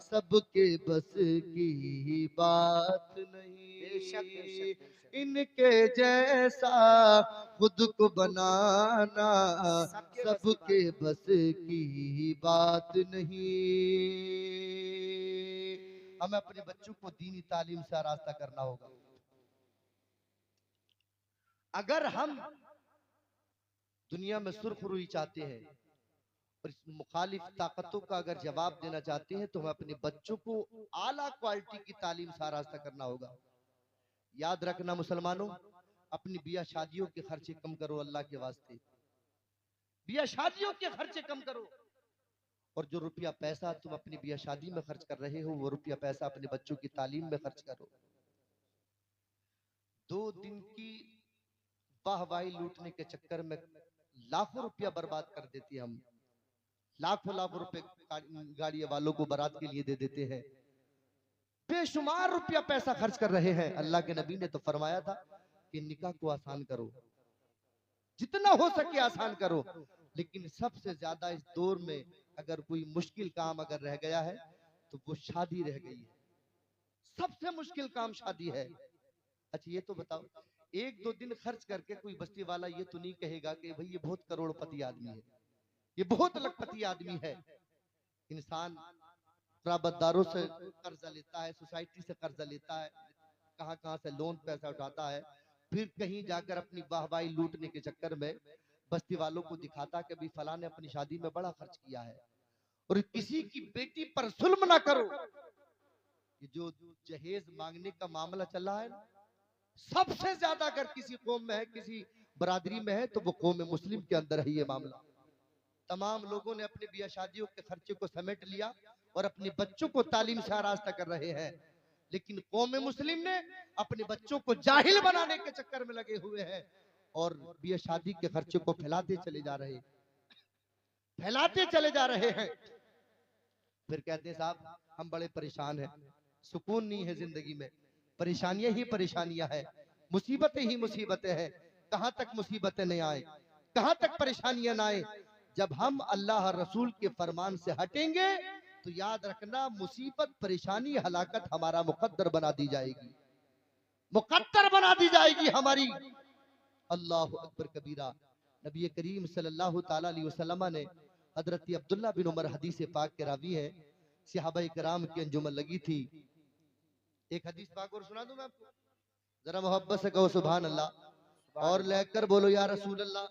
सबके बस की बात नहीं। इनके जैसा खुद को बनाना सबके बस की बात नहीं। हमें अपने बच्चों को दीनी तालीम से आरास्ता करना होगा। अगर हम दुनिया में सुरखरुई चाहते हैं और इस मुखालिफ ताकतों का अगर जवाब देना चाहते हैं तो हमें अपने बच्चों को आला क्वालिटी की तालीम से आरास्ता करना होगा। याद रखना मुसलमानों, अपनी बिया शादियों के खर्चे कम करो अल्लाह के वास्ते। बिया शादियों के खर्चे कम करो और जो रुपया पैसा तुम अपनी बिया शादी में खर्च कर रहे हो वो रुपया पैसा अपने बच्चों की तालीम में खर्च करो। 2 दिन की वाहवाही लूटने के चक्कर में लाखों रुपया बर्बाद कर देती हम। लाखों लाखों रुपए गाड़ी वालों को बारात के लिए दे देते हैं। बेशुमार रुपया पैसा खर्च कर रहे हैं। अल्लाह के नबी ने तो फरमाया था कि निकाह को आसान करो, जितना हो सके आसान करो, लेकिन सबसे ज्यादा इस दौर में अगर कोई मुश्किल काम अगर रह गया है तो वो शादी रह गई है। सबसे मुश्किल काम शादी है। अच्छा ये तो बताओ, 1-2 दिन खर्च करके कोई बस्ती वाला ये तो नहीं कहेगा कि भाई ये बहुत करोड़पति आदमी है, ये बहुत लखपति आदमी है। इंसान प्राबदारों से कर्जा लेता है, सोसाइटी से कर्जा लेता है, कहां से लोन पैसा उठाता है, फिर कहीं जाकर अपनी वाहवाही लूटने के चक्कर में बस्ती वालों को दिखाता कि भाई फलां ने अपनी शादी में बड़ा खर्च किया है। और किसी की बेटी पर जुल्म ना करो। ये जो जहेज मांगने का मामला चल रहा है ना, सबसे ज्यादा अगर किसी कौम में है, किसी बरादरी में है, तो वो कौम मुस्लिम के अंदर है ये मामला। तमाम लोगों ने अपनी बिया शादियों के खर्चे को समेट लिया और अपने बच्चों को तालीम से आरास्ता कर रहे हैं, लेकिन कौम मुस्लिम ने अपने बच्चों को जाहिल बनाने के चक्कर में लगे हुए हैं और बिया शादी के खर्चे को फैलाते चले जा रहे हैं, फैलाते चले जा रहे हैं। फिर कहते हैं साहब हम बड़े परेशान हैं, सुकून नहीं है जिंदगी में, परेशानियां ही परेशानियां हैं, मुसीबतें ही मुसीबतें हैं। कहां तक मुसीबतें नहीं आए, कहां तक परेशानियां ना आए। जब हम अल्लाह रसूल के फरमान से हटेंगे तो याद रखना मुसीबत परेशानी हलाकत हमारा मुकद्दर बना दी जाएगी, मुकद्दर बना दी जाएगी हमारी। अल्लाह अकबर कबीरा। नबी करीम सल्लल्लाहु ताला अलैहि वसल्लम ने हजरत अब्दुल्ला बिन उमर हदीस पाक के रावी है, सहाबाए कराम की अंजुमन लगी थी। एक हदीस पाक और सुना दूं मैं आपको, जरा मोहब्बत से कहो सुभान अल्लाह और लेकर बोलो या रसूल अल्लाह।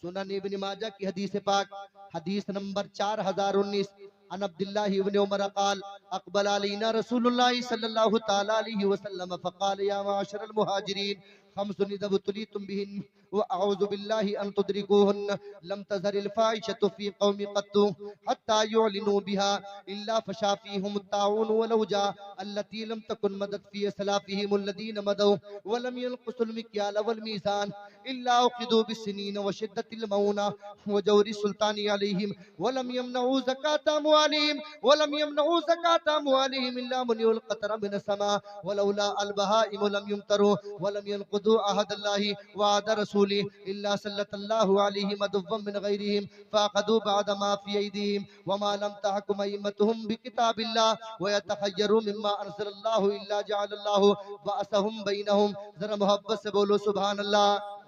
सुनन इब्न माजा की हदीस पाक, हदीस नंबर 4019, अन अब्दुल्लाह इब्न उमर क़ाल अक़बल अलैना रसूलुल्लाह सल्लल्लाहु तआला अलैहि वसल्लम फ़क़ाल या माशरल मुहाजिरीन खम्सुन इज़ा बुतलीतुम बिहिन व अऊज़ु बिल्लाहि अन तुदरिकुहुन्न लम तज़हरिल फ़ाहिशतु फ़ी क़ौमी क़त्तु हत्ता युअलिनु बिहा इल्ला फ़शा फ़ीहुम ताऊन वलौ जा अल्लती लम तकुन मदद फ़ी सलाफ़िहिम अल्लज़ीना मदौ व लम यनक़ुसुल मिक्याल वल मीज़ान इल्ला उक़िदू बिस्सिनीन व शिद्दतिल मऊना व जौरि सुल्तानी अलैहिम व लम यमनऊ ज़कात अमवालिहिम व लम यमनऊ ज़कात अमवालिहिम इल्ला मुनिउल क़तर मिनस समा वलौला अल बहाइम लम युमतरू व लम यनक़ुस यनकुदू अहदल्लाहि व अहद रसूली इल्ला सल्लल्लाहु अलैहि मदव्वम मिन गैरिहिम फ़अख़दू बअद मा फ़ी अयदीहिम व मा लम तहकुम अइम्मतुहुम बिकिताबिल्लाह व यतखय्यरू मिम्मा अरसलल्लाहु इल्ला जअलल्लाहु बअसहुम बैनहुम। जरा मोहब्बत से बोलो सुभान अल्लाह।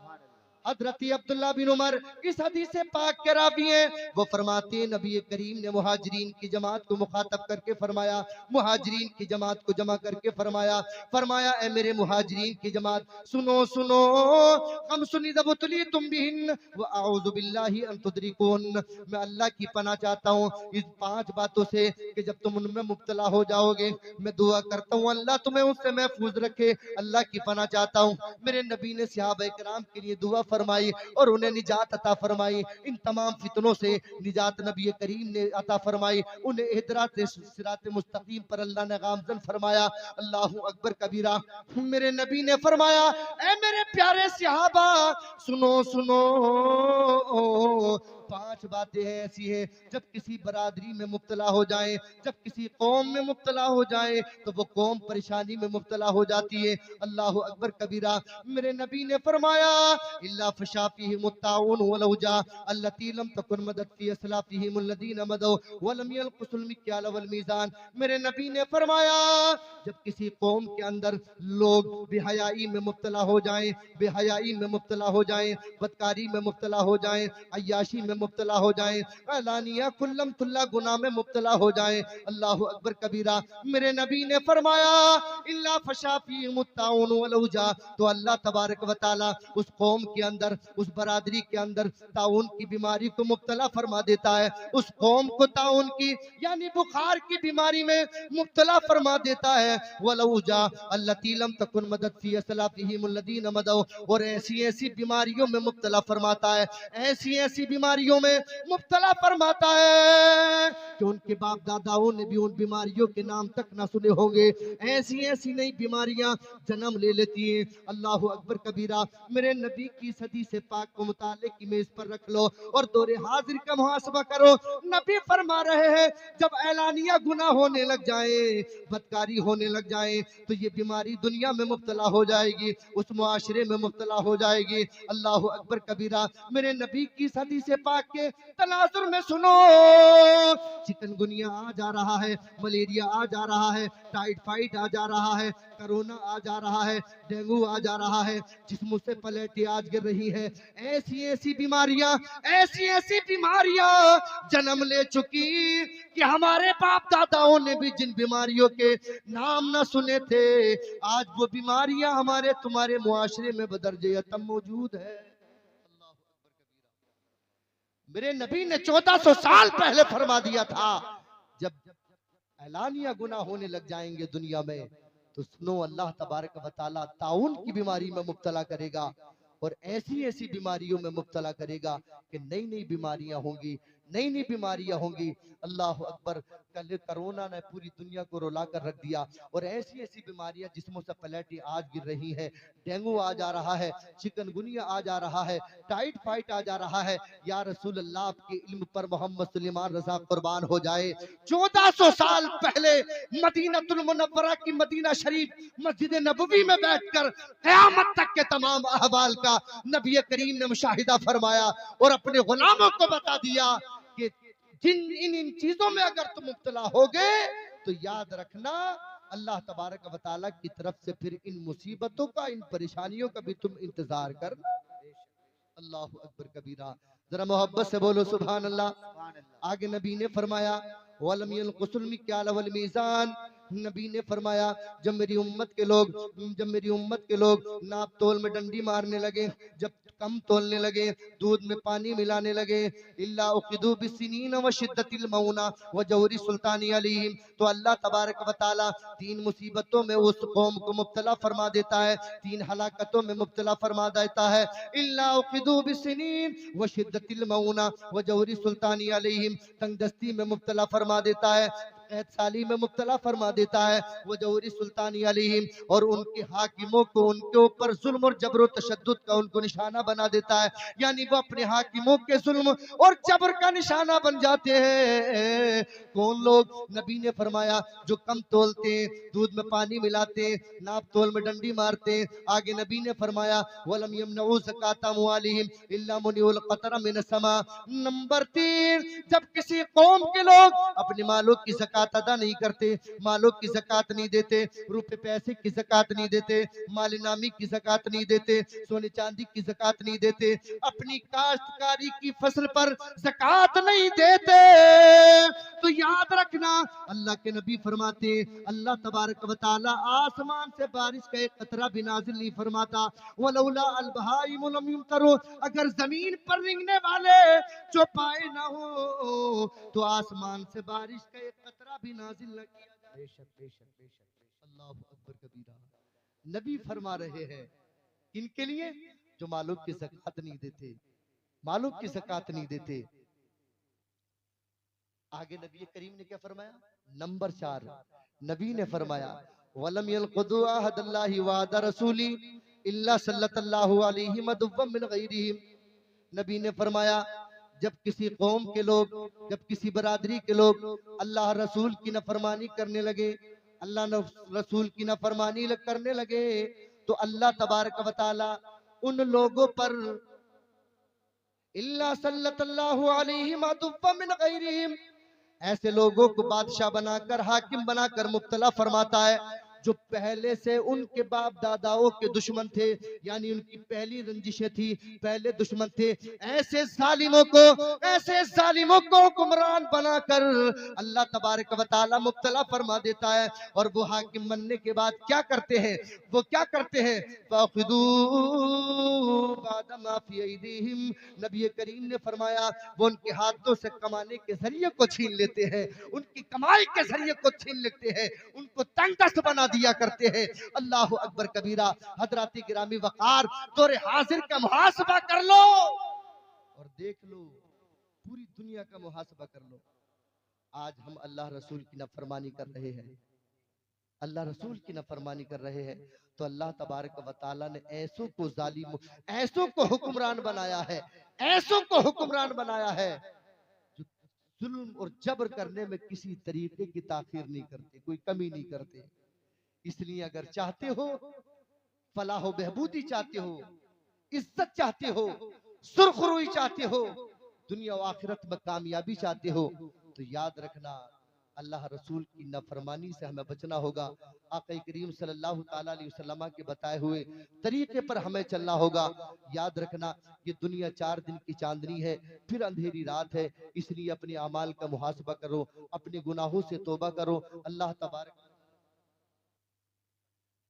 हजरत अब्दुल्ला बिन उमर इस हदीस पाक के रावी हैं। वो फरमाते हैं नबी करीम ने मुहाजिरीन की जमात को मुखातब करके फरमाया, मुहाजिरीन की जमात को जमा करके फरमाया, फरमाया ए मेरे मुहाजिरीन की जमात सुनो सुनो, हम सुनी दबुतली तुम बिहिन व आऊज़ु बिल्लाहि अन तुदरिकुन। मैं अल्लाह की पनाह चाहता हूँ इस 5 बातों से कि जब तुम उनमें मुब्तला हो जाओगे, मैं दुआ करता हूँ अल्लाह तुम्हें उससे महफूज रखे, अल्लाह की पनाह चाहता हूँ। मेरे नबी ने सहाबा किराम के लिए दुआ फरमाई और उन्हें निजात अता फरमाई। इन तमाम फितनों से निजात नबी करीम ने अता फरमाई, उन्हें हिदरात सिरात मुस्तकीम पर अल्लाह ने गामजन फरमाया। अल्लाहु अकबर कबीरा। मेरे नबी ने फरमाया ए मेरे प्यारे सहाबा सुनो सुनो, 5 बातें ऐसी हैं जब किसी बरादरी में मुब्तला हो जाए, जब किसी कौम में मुब्तला हो जाए तो वो कौम परेशानी में मुब्तला हो जाती है। अल्लाहु अकबर कबीरा। मेरे नबी ने फरमाया इल्ला फशाफीहि मुत्ताउन वलौजा अल्लती लम तकुन मदद फी असलाफिहिम अल्लदीना मदौ वलम यलकुसुल मिक्याल वल मीज़ान। मेरे नबी ने फरमाया जब किसी कौम के अंदर लोग बेहयाई में मुब्तला हो जाएं, बेहयाई में मुब्तला हो जाएं, बदकारी में मुब्तला हो जाएं, अय्याशी में मुब्तला हो जाएं, अलानिया कुल्लम तुल्ला गुनाह में मुब्तला हो जाएं, अल्लाहु अकबर कबीरा। मेरे नबी ने फरमाया इल्ला फशाफी मुत्ताउन वलौजा, तो अल्लाह तबारक व तआला उस कौम के अंदर, उस बरादरी के अंदर ताउन की बीमारी को मुब्तला फरमा देता है। उस कौम को ताउन की यानी बुखार की बीमारी में मुब्तला फरमा देता है। वलौजा अल्लती लम तकुन मदद फी असलाफिहिम अल्लदीना मदौ, और ऐसी ऐसी बीमारियों में मुब्तला फरमाता है, ऐसी ऐसी बीमारियों में मुब्तला फरमाता है कि उनके बाप दादाओं ने भी उन बीमारियों के नाम तक ना सुने होंगे। ऐसी ऐसी नई बीमारियां जन्म ले लेती हैं। अल्लाहु अकबर कबीरा। मेरे नबी की सदी से पाक को मुताले की मेज पर रख लो और दौरे हाजिर का मुहासबा करो। नबी फरमा रहे हैं जब ऐलानिया गुनाह होने लग जाए, बदकारी होने लग जाए, तो ये बीमारी दुनिया में मुब्तला हो जाएगी, उस मुआशरे में मुब्तला हो जाएगी। अल्लाहु अकबर कबीरा। मेरे नबी की सदी से पाक के तनाजुर में सुनो, चिकनगुनिया आ जा रहा है, मलेरिया आ जा रहा है, टाइफाइड आ जा रहा है, कोरोना आ जा रहा है, डेंगू आ जा रहा है, जिस्मों से पलेटें आज गिर रही है। ऐसी ऐसी बीमारियां, ऐसी ऐसी बीमारियां जन्म ले चुकी कि हमारे बाप दादाओं ने भी जिन बीमारियों के नाम न सुने थे, आज वो बीमारियां हमारे तुम्हारे मुआशरे में बदरजे अतम मौजूद है। मेरे नबी ने 1400 साल पहले फरमा दिया था जब ऐलानिया गुनाह होने लग जाएंगे दुनिया में, तो सुनो अल्लाह तबारक व तआला ताउन की बीमारी में मुब्तला करेगा और ऐसी ऐसी बीमारियों में मुब्तला करेगा कि नई नई बीमारियां होंगी, नई नई बीमारियां होंगी। अल्लाह अकबर। कल कोरोना ने पूरी दुनिया को रुला कर रख दिया और ऐसी ऐसी बीमारियां जिस्मों से पलटी आज गिर रही है। डेंगू आ जा रहा है, चिकनगुनिया आ जा रहा है, टाइफाइड आ जा रहा है। या रसूल अल्लाह आपके इल्म पर मोहम्मद सुलेमान रजा कुर्बान हो जाए। 1400 साल पहले मदीनतुल मुनव्वरा की मदीना शरीफ मस्जिद नबवी में बैठकर क़यामत तक के तमाम अहवाल का नबी करीम ने मुशाहिदा फरमाया और अपने गुलामों को बता दिया कि जिन इन चीजों में अगर तुम मुब्तला होगे तो याद रखना अल्लाह तबारक व तआला की तरफ से फिर इन मुसीबतों का, इन परेशानियों का भी तुम इंतजार करना। अल्लाह अकबर कबीरा। जरा मोहब्बत से बोलो सुभान अल्लाह। आगे नबी ने फरमाया वलम यलकुसुल मिक्याल वल मीज़ान। नबी ने फरमाया जब मेरी उम्मत के लोग नाप तोल में डंडी मारने लगे, जब कम तोलने लगे, दूध में पानी मिलाने लगे, इल्ला उक़िदू बिस्सिनीन व शिद्दतिल मऊना व जौहरी सुल्तानी अलैहिम, तो अल्लाह तबारक व तआला 3 मुसीबतों में उस कौम को मुब्तला फरमा देता है, 3 हलाकतों में मुब्तला फरमा देता है। इल्ला उक़िदू बिस्सिनीन व शिद्दतिल मऊना व जौहरी सुल्तानी अलैहिम, तंगदस्ती में मुब्तला फरमा देता है, कैद साली में मुब्तला फरमा देता है। वो जौहरी सुल्तानी अलैहिम और उनके हाकिमों को उनके ऊपर जुल्म और जबर तशद्दुद का उनको निशाना बना देता है। यानी वो अपने हाकिमों के जुल्म और जबर का निशाना बन जाते हैं। कौन लोग? नबी ने फरमाया जो कम तोलते, दूध में पानी मिलाते, नाप तोल में डंडी मारते। आगे नबी ने फरमाया वलम यमनऊ ज़कात अमवालिहिम इल्ला मुनिउल क़तरा मिन समा। नंबर 3, जब किसी कौम के लोग अपने मालों की ज़कात अदा नहीं करते, मालों की ज़कात नहीं देते, रुपए पैसे की ज़कात नहीं देते, माल नामी की ज़कात नहीं देते, सोने चांदी की ज़कात नहीं देते, अपनी काश्तकारी की फसल पर ज़कात नहीं देते, तो याद रखना अल्लाह के नबी फरमाते अल्लाह तबारक व तआला आसमान से बारिश का एक कतरा भी नाजिल नहीं फरमाता। वलौला अल बहाइम लम युमतरू, अगर जमीन पर रेंगने वाले चौपाए ना हो तो आसमान से बारिश का एक कतरा भी नाजिल न किया जाए। बेशक बेशक बेशक अल्लाह अकबर कबीरा। नबी फरमा रहे हैं इनके लिए जो मालों की ज़कात नहीं देते, मालों की ज़कात नहीं देते। आगे नबी करीम ने क्या फरमाया? नंबर 4, नबी ने फरमाया वलम यलक़दु अहदल्लाहि वादा रसूली इल्ला सल्लल्लाहु अलैहि मदव्वम मिन गैरिहिम। नबी ने फरमाया जब किसी कौम के लोग, जब किसी बरादरी के लोग अल्लाह रसूल की नफरमानी करने लगे, अल्लाह रसूल की नफरमानी करने लगे, तो अल्लाह तबारक व तआला उन लोगों पर इल्ला सल्लल्लाहु अलैहि मदव्वम मिन गैरिहिम, ऐसे लोगों को बादशाह बनाकर, हाकिम बनाकर मुब्तला फरमाता है जो पहले से उनके बाप दादाओं के दुश्मन थे, यानी उनकी पहली रंजिशें थी, पहले दुश्मन थे। ऐसे जालिमों को हुक्मरान बनाकर अल्लाह तबारक व तआला मुब्तला फरमा देता है। और वो हाकिम बनने के बाद क्या करते हैं? वो क्या करते हैं? फाखिदू बाद मा फी ऐदीहिम, नबी करीम ने फरमाया वो उनके हाथों से कमाने के जरिए को छीन लेते हैं, उनकी कमाई के जरिए को छीन लेते हैं, उनको तंगदस्त बना दिया करते हैं। अल्लाह अकबर कबीरा। हजरात गिरामी वकार, तोरे हाजिर का मुहासबा कर लो और देख लो, पूरी दुनिया का मुहासबा कर लो। आज हम अल्लाह रसूल की नाफरमानी कर रहे हैं, अल्लाह रसूल की नाफरमानी कर रहे हैं, तो अल्लाह तबारक व तआला ने ऐसों को जालिम, ऐसों को हुक्मरान बनाया है, ऐसों को हुक्मरान बनाया है जो जुल्म और जबर करने में किसी तरीके की ताखीर नहीं करते, कोई कमी नहीं करते। इसलिए अगर चाहते हो फलाह बहबूदी, चाहते हो इज्जत, चाहते हो सुरखरुई, चाहते हो दुनिया और आखिरत में कामयाबी चाहते हो, तो याद रखना अल्लाह रसूल की नाफरमानी से हमें बचना होगा। आका करीम सल्लल्लाहु ताला अलैहि वसल्लम के बताए हुए तरीके पर हमें चलना होगा। याद रखना ये दुनिया 4 दिन की चांदनी है, फिर अंधेरी रात है, इसलिए अपने अमाल का मुहासबा करो, अपने गुनाहों से तौबा करो। अल्लाह तबारक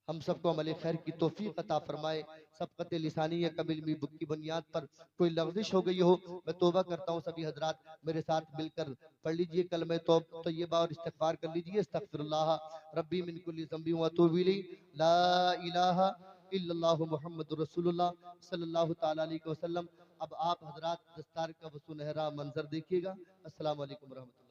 हम सबको अमल खैर की तौफीक अता फरमाए। सबकत लिसानी या कबिल मी बुक की बुनियाद पर कोई लग़ज़िश हो गई हो, मैं तौबा करता हूँ। सभी हजरात मेरे साथ मिलकर पढ़ लीजिए कलमे तौबा और इस्तिग़फ़ार कर लीजिए। अस्तग़फ़िरुल्लाह रब्बी मिन कुल्ली ज़ंबी व अतूबु इलैहि, ला इलाहा इल्लल्लाहु मुहम्मदुर रसूलुल्लाह सल्लल्लाहु ताला अलैहि वसल्लम। अब आप हजरात दस्तार का वो सुनहरा मंजर देखिएगा। अस्सलामु अलैकुम रहमतुल्लाह।